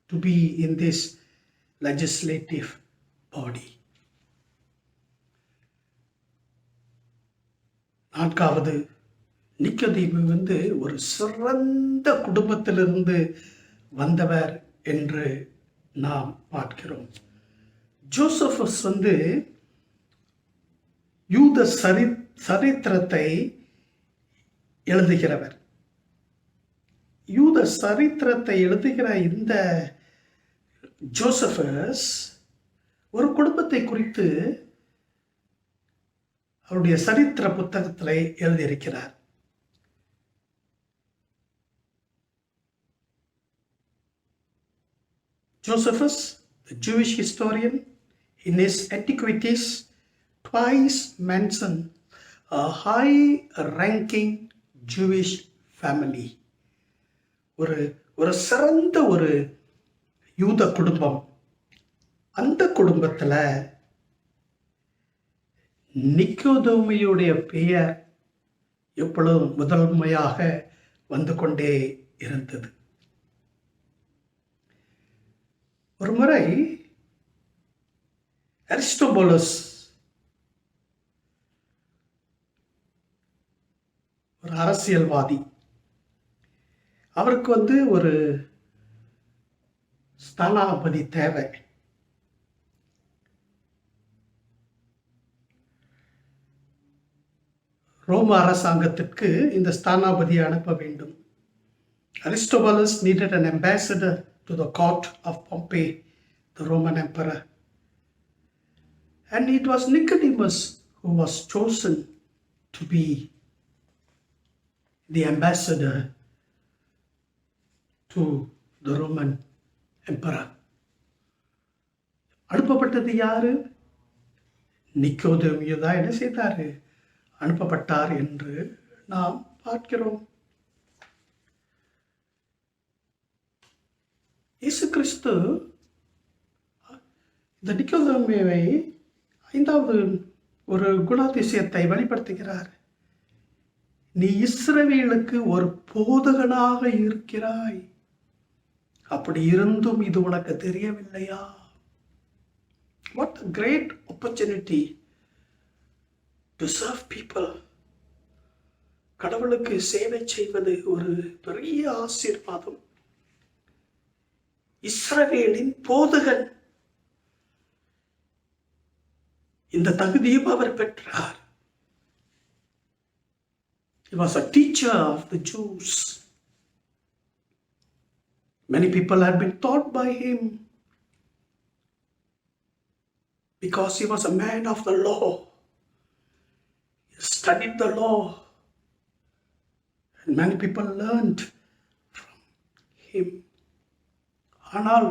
to be in this legislative body. நான்காவது, நிக்கோதேமு ஒரு சிறந்த குடும்பத்திலிருந்து வந்தவர் என்று நாம் பார்க்கிறோம். Josephus யூத சரித்திரத்தை எழுதுகிறவர். யூத சரித்திரத்தை எழுதுகிற இந்த ஜோசபஸ் ஒரு குடும்பத்தை குறித்து அவருடைய சரித்திர புத்தகத்தில் எழுதியிருக்கிறார். Josephus, the Jewish historian, in his Antiquities, twice mentioned a high-ranking Jewish family. ஒரு சிறந்த ஒரு யூத குடும்பம். அந்த குடும்பத்தில் நிக்கோதேமியுடைய பெயர் எப்பொழுதும் முதன்மையாக வந்து கொண்டே இருந்தது. ஒரு முறை அரிஸ்டோபுலஸ் ஒரு அரசியல்வாதி, அவருக்கு ஒரு ஸ்தானாபதி தேவை. ரோம அரசாங்கத்திற்கு இந்த ஸ்தானாபதியை அனுப்ப வேண்டும். Aristobulus needed an ambassador to the court of Pompey, the Roman emperor. And it was Nicodemus who was chosen to be the ambassador to the Roman emperor. அனுப்பப்பட்டது யாரு? நிக்கோதேமியு தான் என்ன செய்தாரு? அனுப்பப்பட்டார் என்று நாம் பார்க்கிறோம். இயேசு கிறிஸ்து இந்த நிக்கோதேமியை 5வது ஒரு குணாதிசயத்தை வெளிப்படுத்துகிறார். நீ இஸ்ரவேலுக்கு ஒரு போதகனாக இருக்கிறாய், அப்படி இருந்தும் இது உனக்கு தெரியவில்லையா? What a great opportunity to serve people. கடவுளுக்கு சேவை செய்வது ஒரு பெரிய ஆசீர்வாதம். இஸ்ரவேலின் போதகன், இந்த தகுதியும் அவர் பெற்றார். He was a teacher of the Jews. Many people had been taught by him because he was a man of the law. He studied the law, and many people learned from him. ஆனால்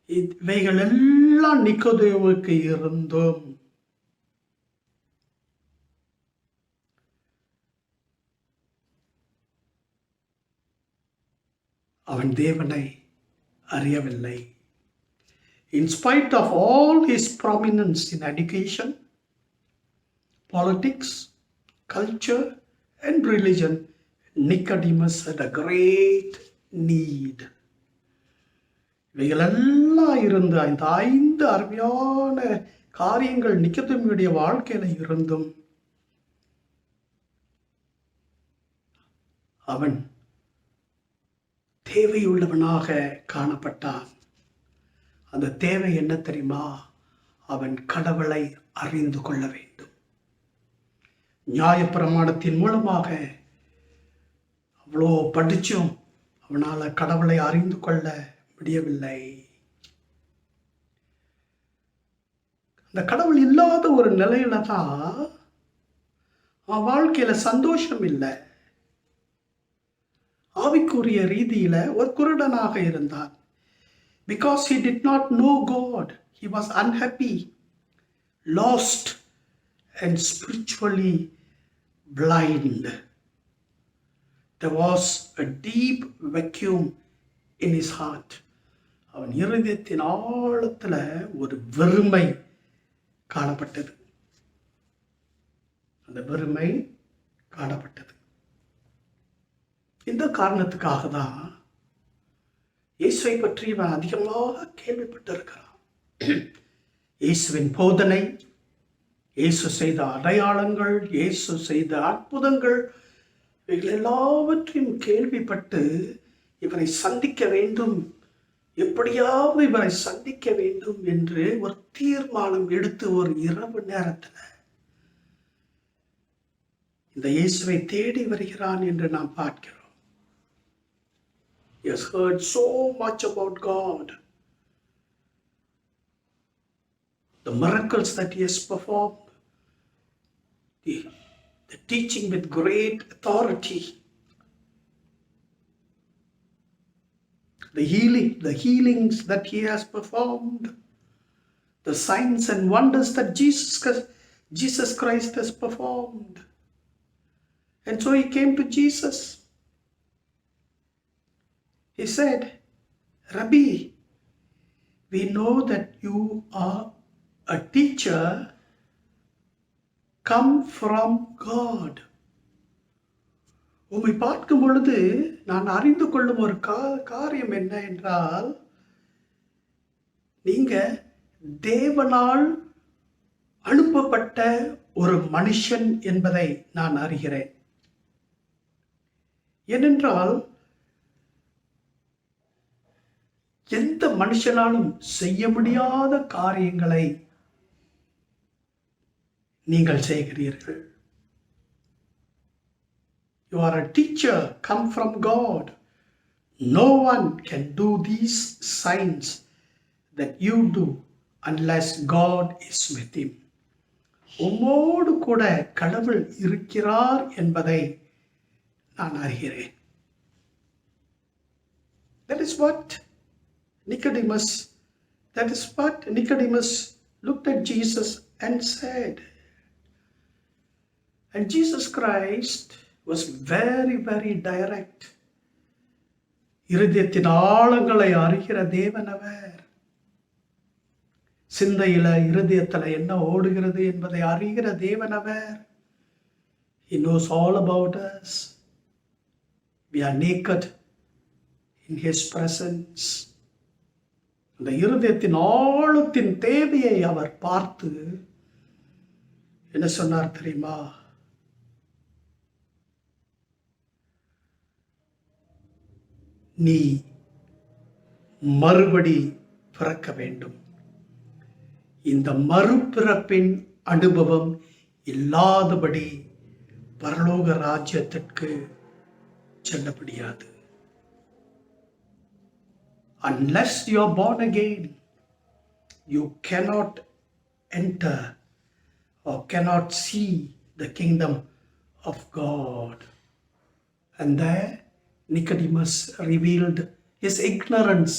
இவைகள் எல்லாம் நிக்கோதேமுவுக்கு இருந்தும் அவன் தேவனை அறியவில்லை. In spite of all his prominence in education, politics, culture, and religion, Nicodemus had a great need. இவைகளெல்லாம் இருந்த இந்த 5 அருமையான காரியங்கள் நிக்கோதேமியுடைய வாழ்க்கையில இருந்தும் அவன் தேவையுள்ளவனாக காணப்பட்டான். அந்த தேவை என்ன தெரியுமா? அவன் கடவுளை அறிந்து கொள்ள வேண்டும். நியாயப்பிரமாணத்தின் மூலமாக அவ்வளோ படிச்சும் அவனால் கடவுளை அறிந்து கொள்ள முடியவில்லை. அந்த கடவுள் இல்லாத ஒரு நிலையில தான் அவன் வாழ்க்கையில சந்தோஷம் இல்லை. ஆவிக்குரிய ரீதியில ஒரு குருடனாக இருந்தான். Because he did not know God, he was unhappy, lost, and spiritually blind. There was a deep vacuum in his heart. அவன் இருதயத்தின் ஆழத்துல ஒரு வெறுமை காணப்பட்டது. அந்த வெறுமை காணப்பட்டது. இந்த காரணத்துக்காக தான் இயேசுவை பற்றி இவன் அதிகமாக கேள்விப்பட்டிருக்கிறான். இயேசுவின் போதனை, இயேசு செய்த அடையாளங்கள், இயேசு செய்த அற்புதங்கள், இவைகள் எல்லாவற்றையும் கேள்விப்பட்டு இவரை சந்திக்க வேண்டும், எப்படியாவது இவரை சந்திக்க வேண்டும் என்று ஒரு தீர்மானம் எடுத்து ஒரு இரவு நேரத்தில் இந்த இயேசுவை தேடி வருகிறான் என்று நாம் பார்க்கிறோம். He has heard so much about God. The miracles that he has performed, the teaching with great authority, the healings that he has performed, the signs and wonders that Jesus Christ has performed. And so he came to Jesus. He said, Rabbi, we know that you are a teacher come from God. உம்மை பார்க்கும் பொழுது நான் அறிந்து கொள்ளும் ஒரு காரியம் என்ன என்றால், நீங்க தேவனால் அனுப்பப்பட்ட ஒரு மனுஷன் என்பதை நான் அறிகிறேன். ஏனென்றால் எந்த மனுஷனாலும் செய்ய முடியாத காரியங்களை நீங்கள் செய்கிறீர்கள். You are a teacher come from God. No one can do these signs that you do unless God is with him. உம்மோடு கூட கடவுள் இருக்கிறார் என்பதை நான் அறிகிறேன். That is what Nicodemus looked at Jesus and said. And Jesus Christ was very, very direct. இருதயத்தின் ஆழங்களை அறிகிற தேவன் அவர். சிந்தையில இருதயத்துல என்ன ஓடுகிறது என்பதை அறிகிற தேவன் அவர். He knows all about us. We are naked in his presence. அந்த இருதயத்தின் ஆழத்தின் தேவையை அவர் பார்த்து என்ன சொன்னார் தெரியுமா? நீ மறுபடி பிறக்க வேண்டும். இந்த மறுபிறப்பின் அனுபவம் இல்லாதபடி பரலோக ராஜ்யத்திற்கு செல்ல முடியாது. Unless you are born again, you cannot enter or cannot see the kingdom of God. And there Nicodemus revealed his ignorance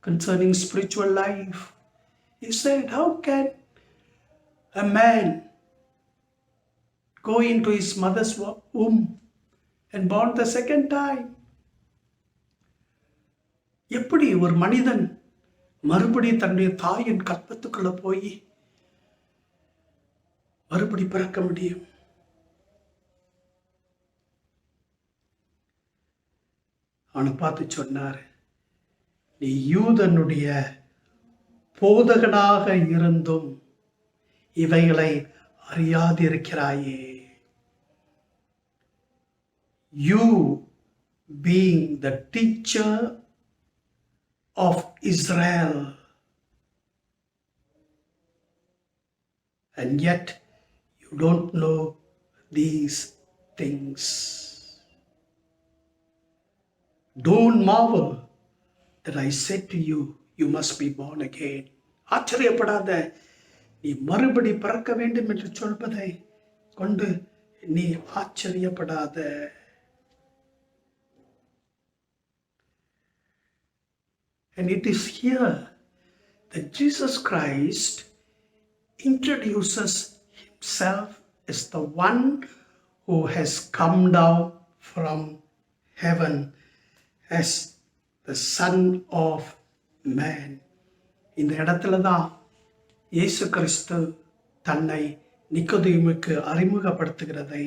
concerning spiritual life. He said, how can a man go into his mother's womb and born the second time? எப்படி ஒரு மனிதன் மறுபடி தன்னுடைய தாயின் கற்பத்துக்குள்ள போய் மறுபடி பிறக்க முடியும்? அவனை பார்த்து சொன்னார், நீ யூதனுடைய போதகனாக இருந்தும் இவைகளை அறியாதிருக்கிறாயே. You being the teacher of Israel, and yet you don't know these things. Don't marvel that I said to you, you must be born again. ஆச்சரியப்படாத, நீ மறுபடி பிறக்க வேண்டும் என்று சொல்வதை கொண்டு நீ ஆச்சரியப்படாத. And it is here that Jesus Christ introduces himself as the one who has come down from heaven as the Son of Man. இந்த இடத்துல தான் இயேசு கிறிஸ்து தன்னை நிக்கோதேமுக்கு அறிமுகப்படுத்துகிறதை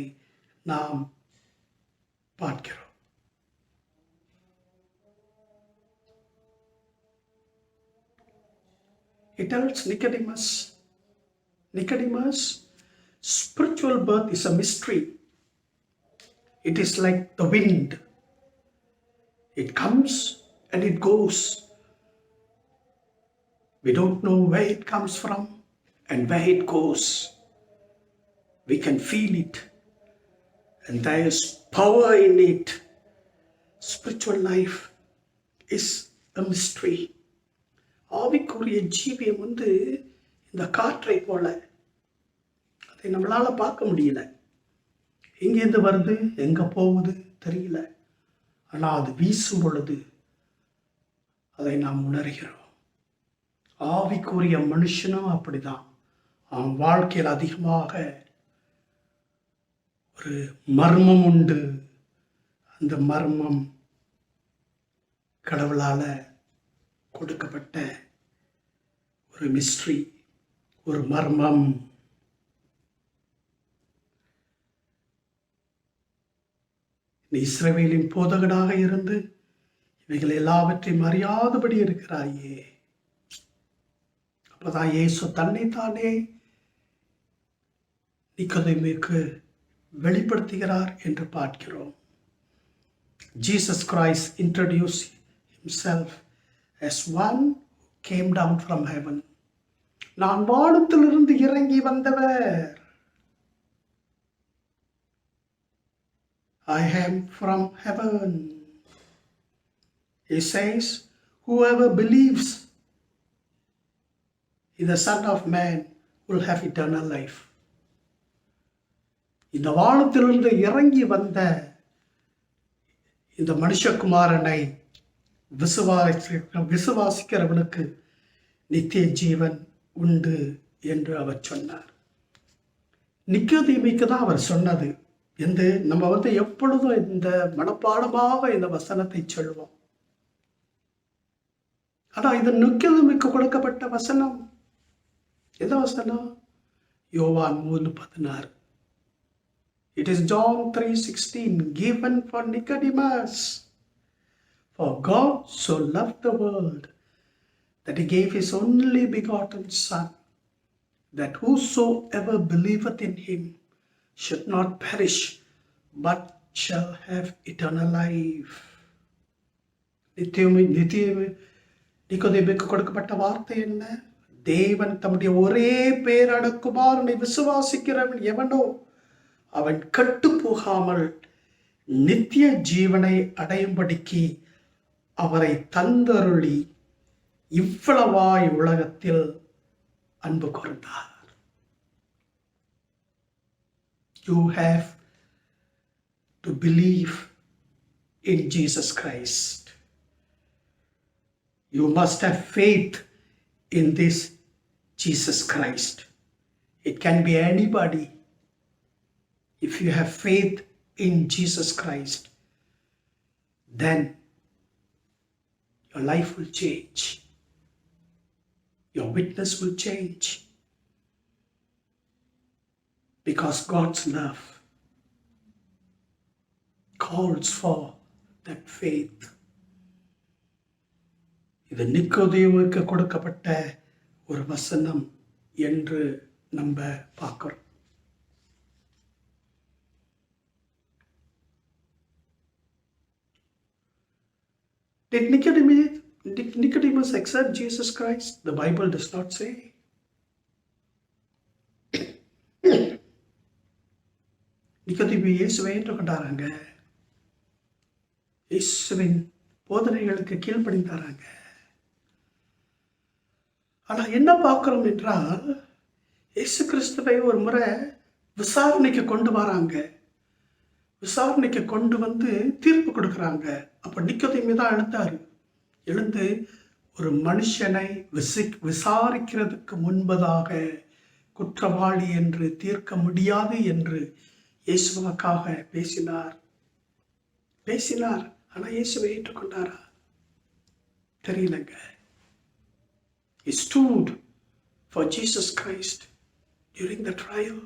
நாம் பார்க்கிறோம். He tells Nicodemus, spiritual birth is a mystery. It is like the wind. It comes and it goes. We don't know where it comes from and where it goes. We can feel it, and there is power in it. Spiritual life is a mystery. ஆவிக்குரிய ஜீவியம் இந்த காற்றை போல, அதை நம்மளால பார்க்க முடியல. எங்கேருந்து வருது, எங்க போகுது தெரியல. ஆனால் அது வீசும் பொழுது அதை நாம் உணர்கிறோம். ஆவிக்குரிய மனுஷனும் அப்படிதான். அவன் வாழ்க்கையில் அதிகமாக ஒரு மர்மம் உண்டு. அந்த மர்மம் கடவுளால கொடுக்கப்பட்ட ஒரு மிஸ்ட்ரி, ஒரு மர்மம். நீ இஸ்ரவேலின் போதகனாக இருந்து இவைகள் எல்லாவற்றையும் அறியாதபடி இருக்கிறாயே. அப்பதான் இயேசு தன்னைத்தானே நிக்கோதேமுக்கு வெளிப்படுத்துகிறார் என்று பார்க்கிறோம். Jesus Christ introduced himself as one who came down from heaven. நான் வானத்திலிருந்து இறங்கி வந்தவர். I am from heaven. He says, whoever believes in the Son of Man will have eternal life. இந்த வானத்திலிருந்து இறங்கி வந்த இந்த மனுஷகுமாரனை விசுவாசிக்கிறவனுக்கு நித்திய ஜீவன் உண்டு என்று அவர் சொன்னார். நிக்கோதேமுக்கு தான் அவர் சொன்னது. நம்ம எப்பொழுதும் இந்த மனப்பாடமாக இந்த வசனத்தை சொல்வோம். ஆனா இது நிக்கோதேமுக்கு கொடுக்கப்பட்ட வசனம். எந்த வசனம்? யோவான் 3:16. It is John 3:16, given for Nicodemus. For God so loved the world that he gave his only begotten Son, that whosoever believeth in him should not perish, but shall have eternal life. நிக்கோதேமுக்கு கொடுக்கப்பட்ட வார்த்தை என்ன? தேவன் தம்முடைய ஒரே பேரான குமாரனை விசுவாசிக்கிறவன் எவனோ அவன் கட்டு போகாமல் நித்திய ஜீவனை அடையும்படிக்கு அவரை தந்தருளி இவ்வளவாய் உலகத்தில் அன்பு கூர்ந்தார். You have to believe in Jesus Christ. You must have faith in this Jesus Christ. It can be anybody. If you have faith in Jesus Christ, then your life will change. Your witness will change. Because God's love calls for that faith. இது நிக்கோதேமுக்கு கொடுக்கப்பட்ட ஒரு வசனம் என்று நம்ம பார்க்கிறோம். Did Nicodemus accept Jesus Christ? The Bible does not say. நிக்கோதேமு இயேசுவை ஏற்றுக்கொண்டாராங்க. இயேசுவின் போதனைகளுக்கு கீழ்ப்படிந்தாராங்க. ஆனால் என்ன பார்க்கிறோம் என்றால், இயேசு கிறிஸ்துவை ஒரு முறை விசாரணைக்கு கொண்டு வராங்க. விசாரணைக்கு கொண்டு வந்து தீர்ப்பு கொடுக்குறாங்க. அப்போ நிக்கோதேமு தான் எழுந்து ஒரு மனுஷனை விசாரிக்கிறதுக்கு முன்பதாக குற்றவாளி என்று தீர்க்க முடியாது என்று இயேசுவுக்காக பேசினார். ஆனால் இயேசுவை ஏற்றுக்கொண்டாரா? தெரியலங்க. He stood for Jesus Christ during the trial.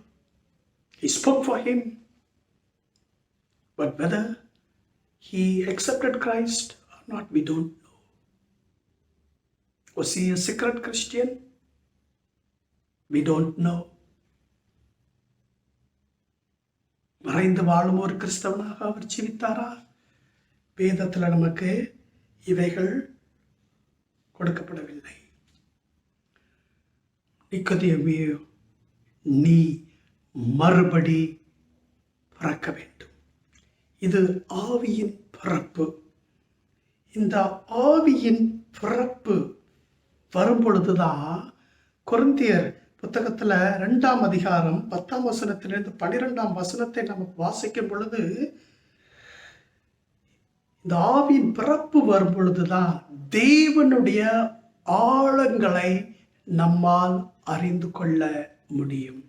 He spoke for him. But whether he accepted Christ or not, we don't know. Was he a secret Christian? We don't know. மறைந்து வாழும் ஒரு கிறிஸ்தவனாக அவர் ஜீவித்தாரா? வேதத்தில் நமக்கு இவைகள் கொடுக்கப்படவில்லை. நிக்கோதேமு, நீ மறுபடி பிறக்க வேண்டும். இது ஆவியின் பிறப்பு. இந்த ஆவியின் பிறப்பு வரும் பொழுதுதான் கொரிந்தியர் புத்தகத்துல 2ஆம் அதிகாரம் 10ஆம் வசனத்திலிருந்து 12ஆம் வசனத்தை நம்ம வாசிக்கும் பொழுது, இந்த ஆவியின் பிறப்பு வரும் பொழுதுதான் தேவனுடைய ஆழங்களை நம்மால் அறிந்து கொள்ள முடியும்.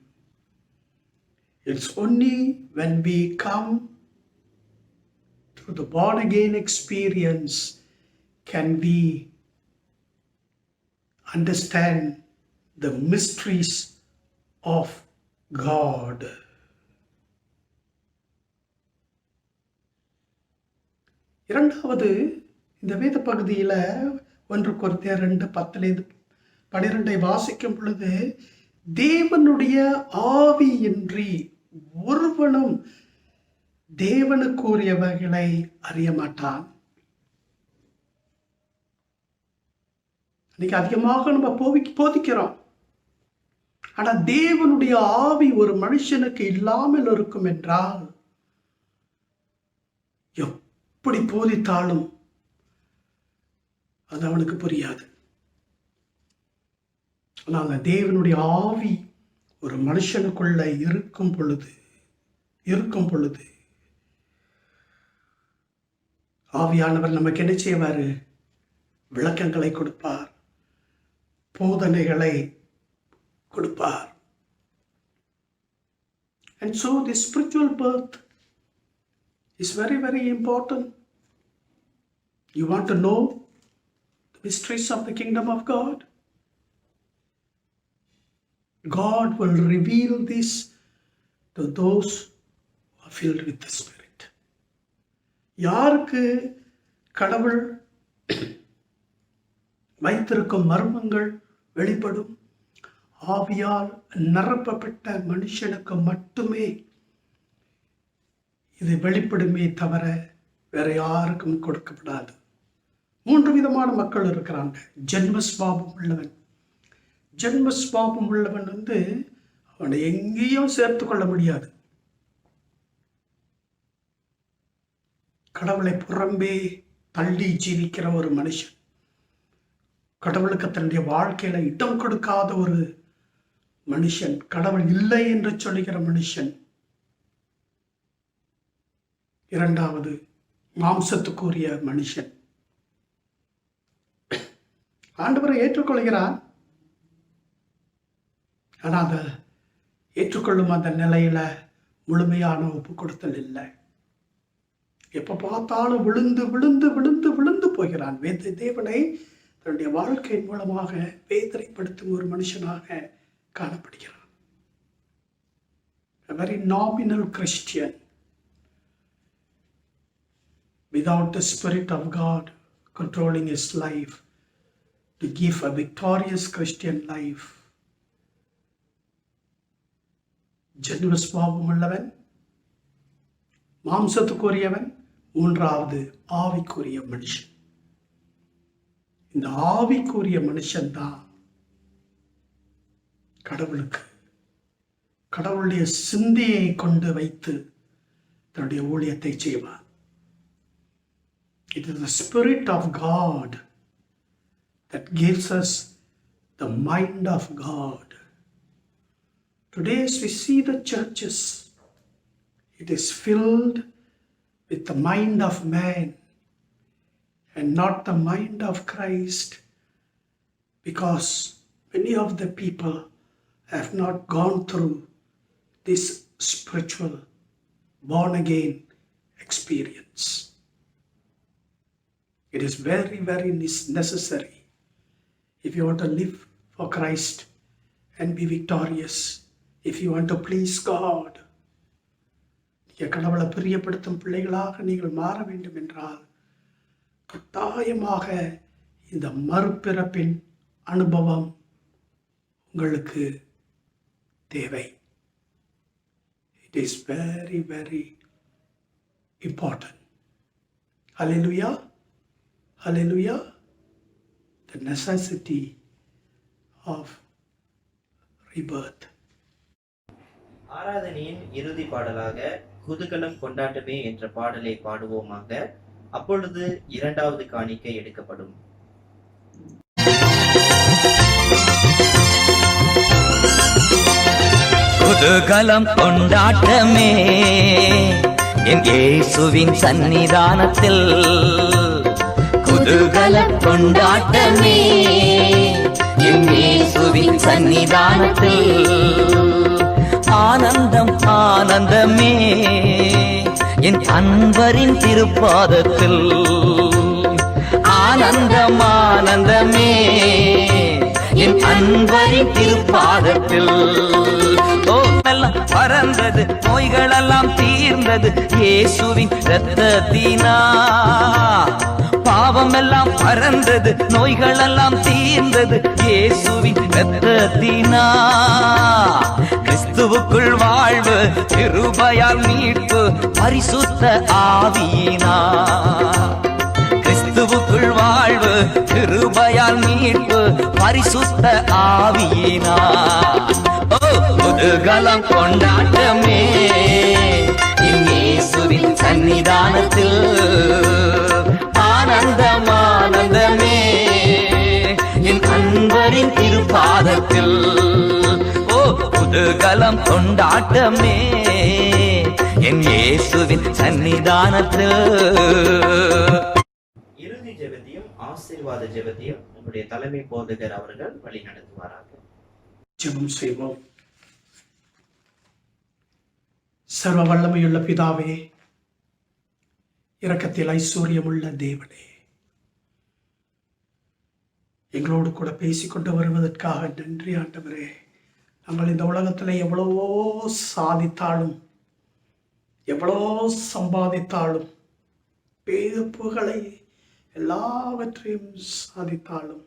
It's only when we come through the born again experience can we understand the mysteries of God. இரண்டாவது, இந்த வேத பகுதியில் 1 கொரிந்தியர் 2:10-12 வாசிக்கும் பொழுது, தேவனுடைய ஆவியின்றி ஒருவனும் தேவனுக்குரியவைகளை அறிய மாட்டான். இன்னைக்கு அதிகமாக நம்ம போதிக்கிறோம். ஆனா தேவனுடைய ஆவி ஒரு மனுஷனுக்கு இல்லாமல் இருக்கும் என்றால் எப்படி போதித்தாலும் அது அவனுக்கு புரியாது. ஆனால் தேவனுடைய ஆவி ஒரு மனுஷனுக்குள்ள இருக்கும் பொழுது ஆவியானவர் நமக்கு என்ன செய்வாரு? விளக்கங்களை கொடுப்பார், போதனைகளை கொடுப்பார். And so the spiritual birth is very, very important. You want to know the mysteries of the kingdom of God? God will reveal this to those who are filled with the Spirit. யாருக்கு கடவுள் வைத்திருக்கும் மர்மங்கள் வெளிப்படும்? ஆவியால் நிரப்பப்பட்ட மனுஷனுக்கு மட்டுமே இது வெளிப்படுமே தவிர வேற யாருக்கும் கொடுக்கப்படாது. 3 விதமான மக்கள் இருக்கிறாங்க. ஜென்மஸ்வாபம் உள்ளவன். ஜென்மஸ்வாபம் உள்ளவன் அவனை எங்கேயும் சேர்த்து கொள்ள முடியாது. கடவுளை புறம்பே தள்ளி ஜீவிக்கிற ஒரு மனுஷன், கடவுளுக்கு தன்னுடைய வாழ்க்கையில இடம் கொடுக்காத ஒரு மனுஷன், கடவுள் இல்லை என்று சொல்லுகிற மனுஷன். இரண்டாவது, மாம்சத்துக்குரிய மனுஷன். ஆண்டவரை ஏற்றுக்கொள்கிறான், ஆனா அதை ஏற்றுக்கொள்ளும் அந்த நிலையில முழுமையான ஒப்பு கொடுத்தல் இல்லை. எப்ப பார்த்தாலும் விழுந்து விழுந்து விழுந்து விழுந்து போகிறான். தேவனை தன்னுடைய வாழ்க்கையின் மூலமாக வேதனைப்படுத்தும் ஒரு மனுஷனாக காணப்படுகிறான். A very nominal Christian without the Spirit of God controlling his life to give a victorious Christian life. ஜென்மஸ்வாபம் உள்ளவன், மாம்சத்துக்குரியவன், மூன்றாவது ஆவிக்குரிய மனுஷன். இந்த ஆவிக்குரிய மனுஷன்தான் கடவுளுடைய சிந்தையை கொண்டு வைத்து தன்னுடைய ஊழியத்தை செய்வார். It is the Spirit of God that gives us the mind of God. Today as we see the churches, it is filled with the mind of man and not the mind of Christ, because many of the people have not gone through this spiritual born again experience. It is very, very necessary if you want to live for Christ and be victorious, if you want to please God. கடவுளை பிரியப்படுத்தும் பிள்ளைகளாக நீங்கள் மாற வேண்டும் என்றால் கட்டாயமாக இந்த மறுபிறப்பின் அனுபவம் உங்களுக்கு தேவை. It is very, very important. Hallelujah. Hallelujah. The necessity of rebirth. ஆராதனையின் இறுதி பாடலாக குதூகலம் கொண்டாட்டமே என்ற பாடலை பாடுவோமாக. அப்பொழுது இரண்டாவது காணிக்கை எடுக்கப்படும். குதூகலம் கொண்டாட்டமே என் இயேசுவின் சன்னிதானத்தில், குதூகலம் கொண்டாட்டமே என் இயேசுவின் சன்னிதானத்தில், ஆனந்தம் ஆனந்தமே என் அன்பரின் திருப்பாதத்தில், ஆனந்தம் ஆனந்தமே என் அன்பரின் திருப்பாதத்தில். எல்லாம் பறந்தது, நோய்களெல்லாம் தீர்ந்தது இயேசுவின் இரத்தத்தினா, பாவம் எல்லாம் பறந்தது, நோய்களெல்லாம் தீர்ந்தது இயேசுவின் இரத்தத்தினா, கிறிஸ்துவுக்குள் வாழ்வு, கிருபையால் மீட்பு, பரிசுத்த ஆவியினா, கிறிஸ்துவுக்குள் வாழ்வு, கிருபையால் மீட்பு, பரிசுத்த ஆவியினா, குதூகலம் கொண்டாட்டமே என் இயேசுவின் சன்னிதானத்தில், ஆனந்தம் ஆனந்தமே என் அன்பரின் திருப்பாதத்தில், குதூகலம் கொண்டாட்டமே என் இயேசுவின் சன்னிதானத்தில். இறுதி ஜெபத்தையும் ஆசீர்வாத ஜெபத்தையும் நம்முடைய தலைமை போதகர் அவர்கள் வழி நடத்துவாராக. ஜெபம் செய்வோம். சர்வ வல்லமையுள்ள பிதாவே, இரக்கத்தில் ஐஸ்வர்யமுள்ள தேவனே, எங்களோடு கூட பேசிக்கொண்டு வருவதற்காக நன்றி ஆண்டவரே. நாங்கள் இந்த உலகத்தில் எவ்வளவோ சாதித்தாலும், எவ்வளவோ சம்பாதித்தாலும், பேப்புகளை எல்லாவற்றையும் சாதித்தாலும்,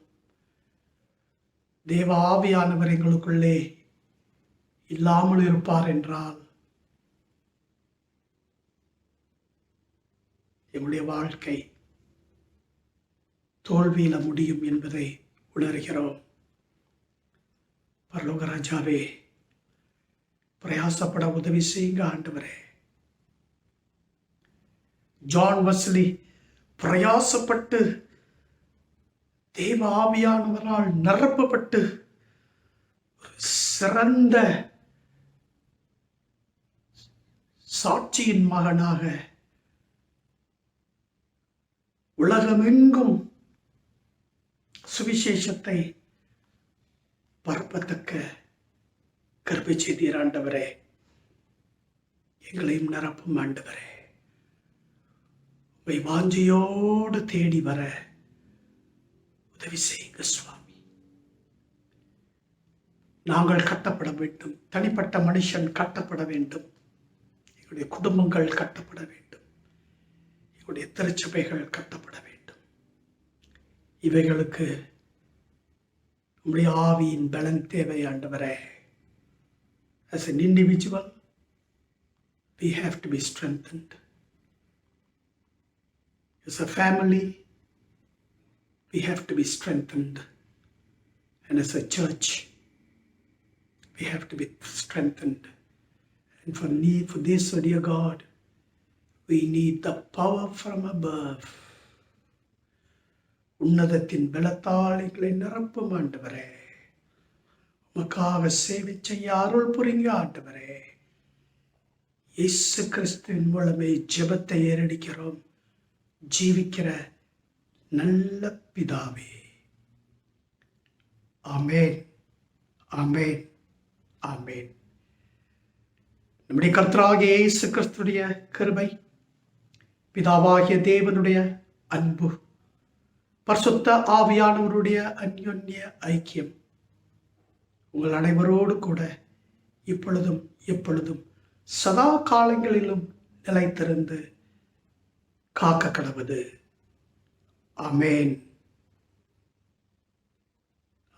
தேவ ஆவியானவர் எங்களுக்குள்ளே இல்லாமல் இருப்பார் என்றால் எங்களுடைய வாழ்க்கை தோல்வியில முடியும் என்பதை உணர்கிறோம். பரலோக ராஜாவே, பிரயாசப்பட உதவி செய்யுங்க ஆண்டவரே. ஜான் வெஸ்லி பிரயாசப்பட்டு தேவ ஆவியானவரால் நிரப்பப்பட்டு ஒரு சிறந்த சாட்சியின் மகனாக உலகமெங்கும் சுவிசேஷத்தை பரப்பத்தக்க கிருபை செய்தீர் ஆண்டவரே. எங்களையும் நிரப்பும் ஆண்டவரே. உம்மை வாஞ்சையோடு தேடி வர உதவி செய்யுங்க சுவாமி. நாங்கள் கட்டப்பட வேண்டும், தனிப்பட்ட மனுஷன் கட்டப்பட வேண்டும், எங்களுடைய குடும்பங்கள் கட்டப்பட வேண்டும், எங்களுடைய திருச்சபைகள் கட்டப்பட வேண்டும். இவைகளுக்கு நம்முடைய ஆவியின் பலன் தேவை ஆண்டவரே. As an individual, we have to be strengthened. As a family, we have to be strengthened. And as a church, we have to be strengthened. And for this, oh dear God, we need the power from above. உன்னதத்தின் பலத்தால் எங்களை நிரப்பும் ஆண்டவரே. உமக்காக சேவை செய்ய அருள் புரிங்க ஆண்டவரே. இயேசு கிறிஸ்துவின் மூலமே ஜெபத்தை ஏறடிக்கிறோம் ஜீவிக்கிற நல்ல பிதாவே. ஆமென், ஆமென், ஆமென். நம்முடைய கர்த்தராகிய இயேசு கிறிஸ்துடைய கிருபை, பிதாவாகிய தேவனுடைய அன்பு, பரிசுத்த ஆவியானவருடைய அன்யோன்ய ஐக்கியம் உங்கள் அனைவரோடு கூட இப்பொழுதும் எப்பொழுதும் சதா காலங்களிலும் நிலைத்திருந்து காக்க கடவுது. ஆமென்,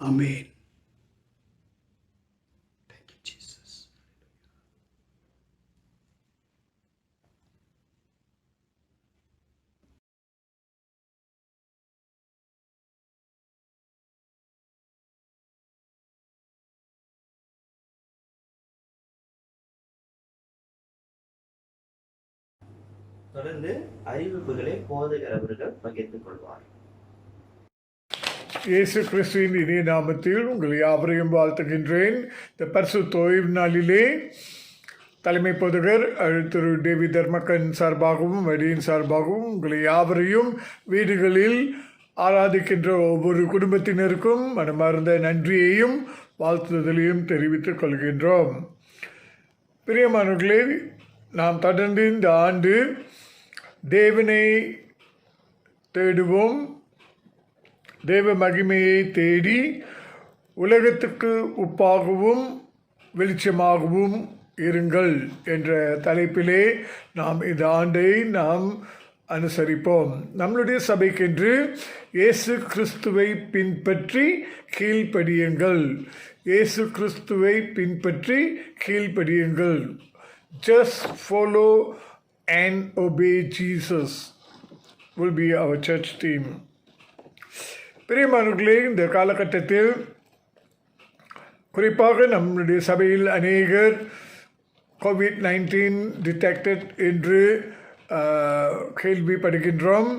ஆமென். தொடர்ந்து அறிவிப்புகளை போதகர் அவர்கள் பகிர்ந்து கொள்வார். இயேசு கிறிஸ்துவின் இனிய நாமத்தில் உங்கள் யாவரையும் வாழ்த்துகின்றேன். இந்த பரிசுத்த ஓய்வு நாளிலே தலைமை போதகர் திரு டேவிட் தர்மக்கன் சார்பாகவும் வடியின் சார்பாகவும் உங்களை யாவரையும் வீடுகளில் ஆராதிக்கின்ற ஒவ்வொரு குடும்பத்தினருக்கும் மனமார்ந்த நன்றியையும் வாழ்த்துதலையும் தெரிவித்துக் கொள்கின்றோம். பிரியமானவர்களே, நாம் தொடர்ந்து இந்த ஆண்டு தேவனை தேடுவோம், தேவ மகிமையை தேடி உலகத்துக்கு உப்பாகவும் வெளிச்சமாகவும் இருங்கள் என்ற தலைப்பிலே நாம் இந்த ஆண்டை நாம் அனுசரிப்போம். நம்மளுடைய சபைக்கென்று இயேசு கிறிஸ்துவை பின்பற்றி கீழ்ப்படியுங்கள். இயேசு கிறிஸ்துவை பின்பற்றி கீழ்ப்படியுங்கள். Just follow and obey Jesus will be our church theme. பிரியமானவர்களே, இந்த காலகட்டத்தில் குறிப்பாக நம்முடைய சபையில் அநேகர் COVID-19 டிடெக்டட் என்று கேள்விப்படுகின்றோம்.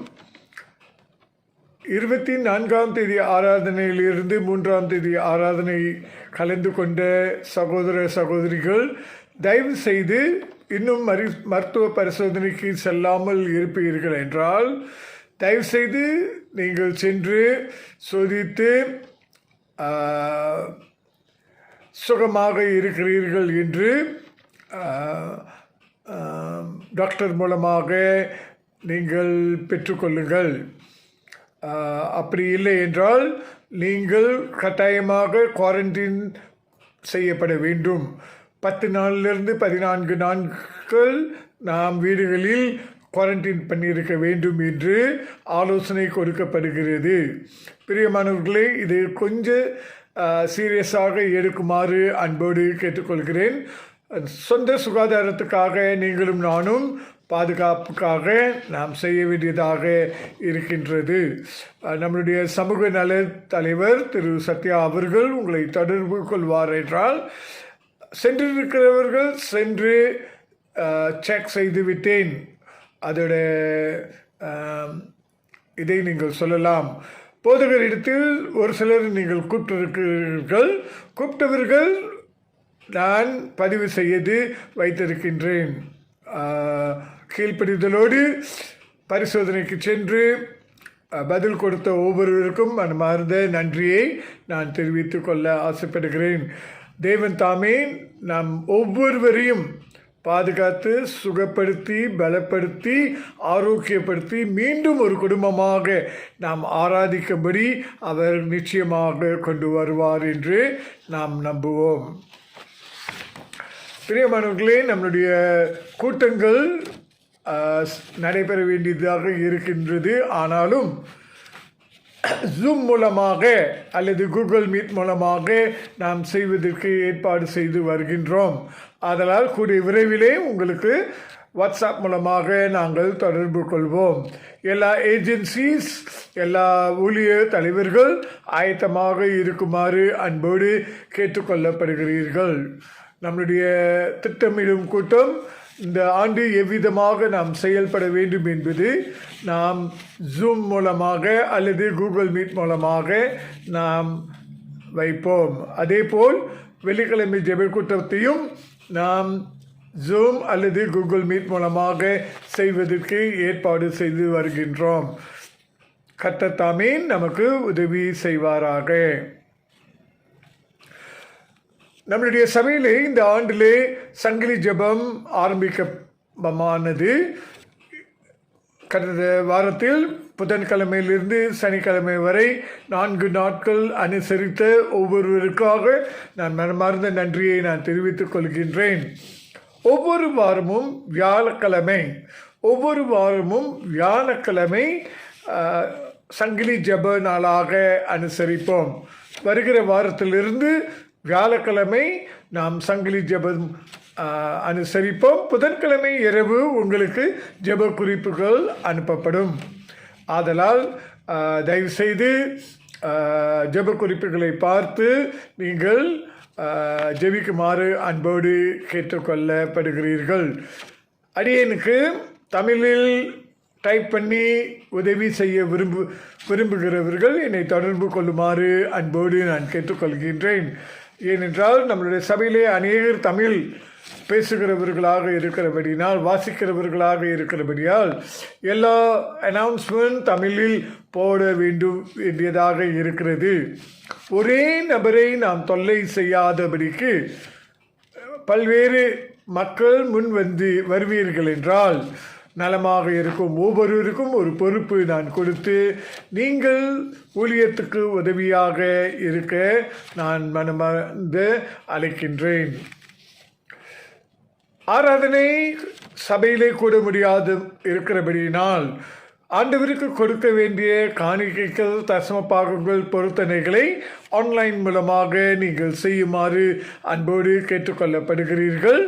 24ஆம் தேதி ஆராதனையிலிருந்து 3ஆம் தேதி ஆராதனை கலந்து கொண்ட சகோதர சகோதரிகள் தயவு செய்து இன்னும் மருத்துவ பரிசோதனைக்கு செல்லாமல் இருப்பீர்கள் என்றால் தயவுசெய்து நீங்கள் சென்று சோதித்து சுகமாக இருக்கிறீர்கள் என்று டாக்டர் மூலமாக நீங்கள் பெற்றுக்கொள்ளுங்கள். அப்படி இல்லை என்றால் நீங்கள் கட்டாயமாக குவாரண்டைன் செய்யப்பட வேண்டும். 10 நாளிலிருந்து 14 நாட்கள் நாம் வீடுகளில் குவாரண்டைன் பண்ணியிருக்க வேண்டும் என்று ஆலோசனை கொடுக்கப்படுகிறது. பிரியமானவர்களே, இது கொஞ்சம் சீரியஸாக எடுக்குமாறு அன்போடு கேட்டுக்கொள்கிறேன். சொந்த சுகாதாரத்துக்காக நீங்களும் நானும் பாதுகாப்புக்காக நாம் செய்ய வேண்டியதாக இருக்கின்றது. நம்முடைய சமூக நல தலைவர் திரு சத்யா அவர்கள் உங்களை தொடர்பு கொள்வார் என்றால் சென்றிருக்கிறவர்கள் சென்று செக் செய்து விட்டேன் அதோட இதை நீங்கள் சொல்லலாம். போதகரிடத்தில் ஒரு சிலர் நீங்கள் கூப்பிட்டிருக்கிறீர்கள். கூப்பிட்டவர்கள் நான் பதிவு செய்து வைத்திருக்கின்றேன். கீழ்ப்படிதலோடு பரிசோதனைக்கு சென்று பதில் கொடுத்த ஒவ்வொருவருக்கும் மனமார்ந்த நன்றியை நான் தெரிவித்துக் கொள்ள ஆசைப்படுகிறேன். தேவன் தாமே நாம் ஒவ்வொருவரையும் பாதுகாத்து சுகப்படுத்தி பலப்படுத்தி ஆரோக்கியப்படுத்தி மீண்டும் ஒரு குடும்பமாக நாம் ஆராதிக்கும்படி அவர் நிச்சயமாக கொண்டு வருவார் என்று நாம் நம்புவோம். பிரியமானவர்களே, நம்முடைய கூட்டங்கள் நடைபெற வேண்டியதாக இருக்கின்றது. ஆனாலும் ஜூம் மூலமாக அல்லது கூகுள் மீட் மூலமாக நாம் செய்வதற்கு ஏற்பாடு செய்து வருகின்றோம். ஆதலால் கூடிய விரைவிலே உங்களுக்கு வாட்ஸ்அப் மூலமாக நாங்கள் தொடர்பு கொள்வோம். எல்லா ஏஜென்சிஸ், எல்லா ஊழிய தலைவர்கள் ஆயத்தமாக இருக்குமாறு அன்போடு கேட்டுக்கொள்ளப்படுகிறீர்கள். நம்முடைய திட்டமிடும் கூட்டம் இந்த ஆண்டு எவ்விதமாக நாம் செயல்பட வேண்டும் என்பது நாம் ஜூம் மூலமாக அல்லது கூகுள் மீட் மூலமாக நாம் வைப்போம். அதேபோல் வெள்ளிக்கிழமை ஜெப கூட்டத்தையும் நாம் ஜூம் அல்லது கூகுள் மீட் மூலமாக செய்வதற்கு ஏற்பாடு செய்து வருகின்றோம். கர்த்தர் தாமே நமக்கு உதவி செய்வாராக. நம்முடைய சபையிலே இந்த ஆண்டிலே சங்கிலி ஜெபம் ஆரம்பிக்கமானது. கடந்த வாரத்தில் புதன்கிழமையிலிருந்து சனிக்கிழமை வரை 4 நாட்கள் அனுசரித்த ஒவ்வொருவருக்காக நான் மனமார்ந்த நன்றியை நான் தெரிவித்துக் கொள்கின்றேன். ஒவ்வொரு வாரமும் வியாழக்கிழமை சங்கிலி ஜெப நாளாக அனுசரிப்போம். வருகிற வாரத்திலிருந்து வியாழக்கிழமை நாம் சங்கிலி ஜெபம் அனுசரிப்போம். புதன்கிழமை இரவு உங்களுக்கு ஜெப குறிப்புகள் அனுப்பப்படும். ஆதலால் தயவுசெய்து ஜெப குறிப்புகளை பார்த்து நீங்கள் ஜெபிக்குமாறு அன்போடு கேட்டுக்கொள்ளப்படுகிறீர்கள். அடியேனுக்கு தமிழில் டைப் பண்ணி உதவி செய்ய விரும்புகிறவர்கள் என்னை தொடர்பு கொள்ளுமாறு அன்போடு நான் கேட்டுக்கொள்கின்றேன். ஏனென்றால் நம்மளுடைய சபையிலே அநேகர் தமிழ் பேசுகிறவர்களாக இருக்கிறபடினால், வாசிக்கிறவர்களாக இருக்கிறபடியால் எல்லா அனௌன்ஸ்மெண்ட் தமிழில் போட வேண்டியதாக இருக்கிறது. ஒரே நபரை நாம் தொல்லை செய்யாதபடிக்கு பல்வேறு மக்கள் முன் வருவீர்கள் என்றால் நலமாக இருக்கும். ஒவ்வொருவருக்கும் ஒரு பொறுப்பு நான் கொடுத்து நீங்கள் ஊழியத்துக்கு உதவியாக இருக்க நான் மனமார்ந்து அழைக்கின்றேன். ஆராதனை சபையிலே கூட முடியாது இருக்கிறபடியினால் ஆண்டவருக்கு கொடுக்க வேண்டிய காணிக்கைகள், தசம பாகங்கள், பொருத்தனைகளை ஆன்லைன் மூலமாக நீங்கள் செய்யுமாறு அன்போடு கேட்டுக்கொள்ளப்படுகிறீர்கள்.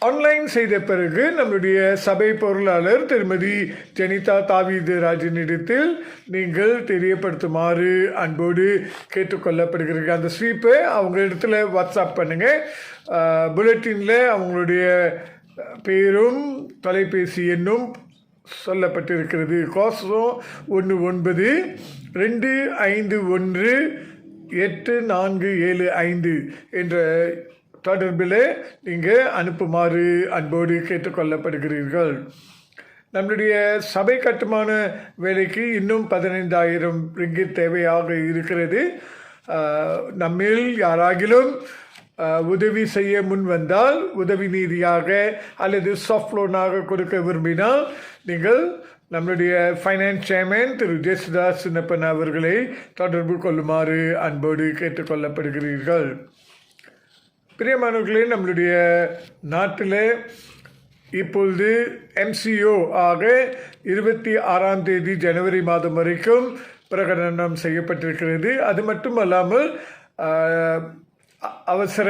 ஆன்லைன் செய்த பிறகு நம்முடைய சபை பொருளாளர் திருமதி ஜெனிதா தாவீது ராஜனிடத்தில் நீங்கள் தெரியப்படுத்துமாறு அன்போடு கேட்டுக்கொள்ளப்படுகிறீர்கள். அந்த ஸ்வீப்பை அவங்க இடத்துல வாட்ஸ்அப் பண்ணுங்கள். புல்லட்டினில் அவங்களுடைய பேரும் தொலைபேசி எண்ணும் சொல்லப்பட்டிருக்கிறது. கோசம் 1925184775 என்ற தொடர்பில் நீங்கள் அனுப்புமாறு அன்போடு கேட்டுக்கொள்ளப்படுகிறீர்கள். நம்முடைய சபை கட்டுமான வேலைக்கு இன்னும் 15,000 ரிங்கிட் தேவையாக இருக்கிறது. நம்மில் யாராகிலும் உதவி செய்ய முன் வந்தால் உதவி நிதியாக அல்லது சாஃப்ட் லோனாக கொடுக்க விரும்பினால் நீங்கள் நம்முடைய ஃபைனான்ஸ் சேர்மன் திரு ஜெயசுதாஸ் சின்னப்பன் அவர்களை தொடர்பு கொள்ளுமாறு அன்போடு கேட்டுக்கொள்ளப்படுகிறீர்கள். பிரியமானவர்களே, நம்மளுடைய நாட்டில் இப்பொழுது MCO ஆக 26ஆம் தேதி ஜனவரி மாதம் வரைக்கும் பிரகடனம் செய்யப்பட்டிருக்கிறது. அது மட்டுமல்லாமல் அவசர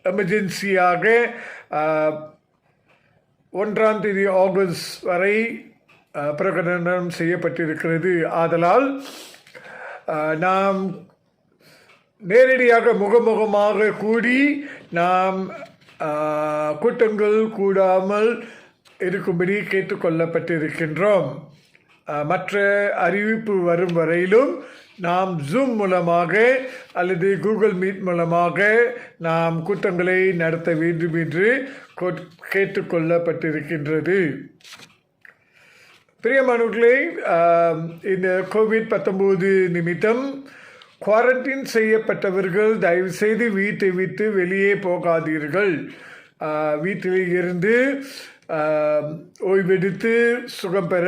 எமர்ஜென்சியாக 1ஆம் தேதி ஆகஸ்ட் வரை பிரகடனம் செய்யப்பட்டிருக்கிறது. ஆதலால் நாம் நேரடியாக முகமுகமாக கூடி நாம் கூட்டங்கள் கூடாமல் இருக்கும்படி கேட்டுக்கொள்ளப்பட்டிருக்கின்றோம். மற்ற அறிவிப்பு வரும் வரையிலும் நாம் ஜூம் மூலமாக அல்லது கூகுள் மீட் மூலமாக நாம் கூட்டங்களை நடத்த வேண்டும் என்று கேட்டுக்கொள்ளப்பட்டிருக்கின்றது. பிரியமானவர்களே, இந்த COVID-19 நிமித்தம் குவாரண்டைன் செய்யப்பட்டவர்கள் தயவுசெய்து வீட்டை விட்டு வெளியே போகாதீர்கள். வீட்டில் இருந்து ஓய்வெடுத்து சுகம் பெற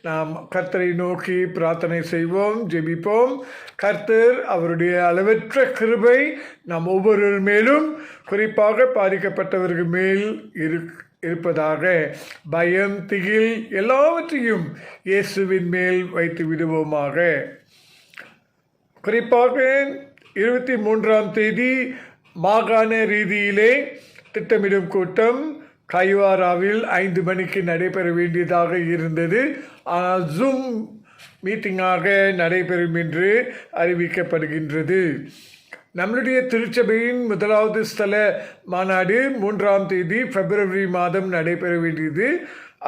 நாம் கர்த்தரை நோக்கி பிரார்த்தனை செய்வோம், ஜெபிப்போம். கர்த்தர் அவருடைய அளவற்ற கிருபை நம் ஒவ்வொருவர் மேலும், குறிப்பாக பாதிக்கப்பட்டவர்கள் மேல் இருப்பதாக. பயம், திகில் எல்லாவற்றையும் இயேசுவின் மேல் வைத்து விடுவோமாக. குறிப்பாக 23ஆம் தேதி மாகாண ரீதியிலே திட்டமிடும் கூட்டம் கைவாராவில் 5 மணிக்கு நடைபெற வேண்டியதாக இருந்தது. ஆனால் ஜூம் மீட்டிங்காக நடைபெறும் என்று அறிவிக்கப்படுகின்றது. நம்மளுடைய திருச்சபையின் 1வது ஸ்தல மாநாடு 3ஆம் தேதி பிப்ரவரி மாதம் நடைபெற வேண்டியது.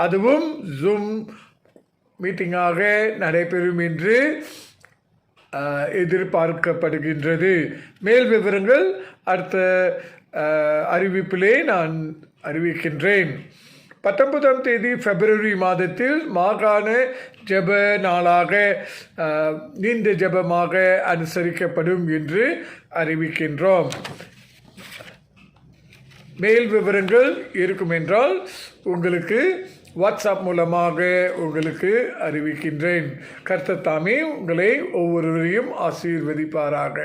அதுவும் ஜூம் மீட்டிங்காக நடைபெறும் என்று எதிர்பார்க்கப்படுகின்றது. மேல் விவரங்கள் அடுத்த அறிவிப்பிலே நான் அறிவிக்கின்றேன். 19ஆம் தேதி பிப்ரவரி மாதத்தில் மாகாண ஜெப நாளாக நீண்ட ஜெபமாக அனுசரிக்கப்படும் என்று அறிவிக்கின்றோம். மேல் விவரங்கள் இருக்கும் என்றால் உங்களுக்கு வாட்ஸ்அப் மூலமாக உங்களுக்கு அறிவிக்கின்றேன். கர்த்தர் தாமே உங்களை ஒவ்வொருவரையும் ஆசீர்வதிப்பாராக.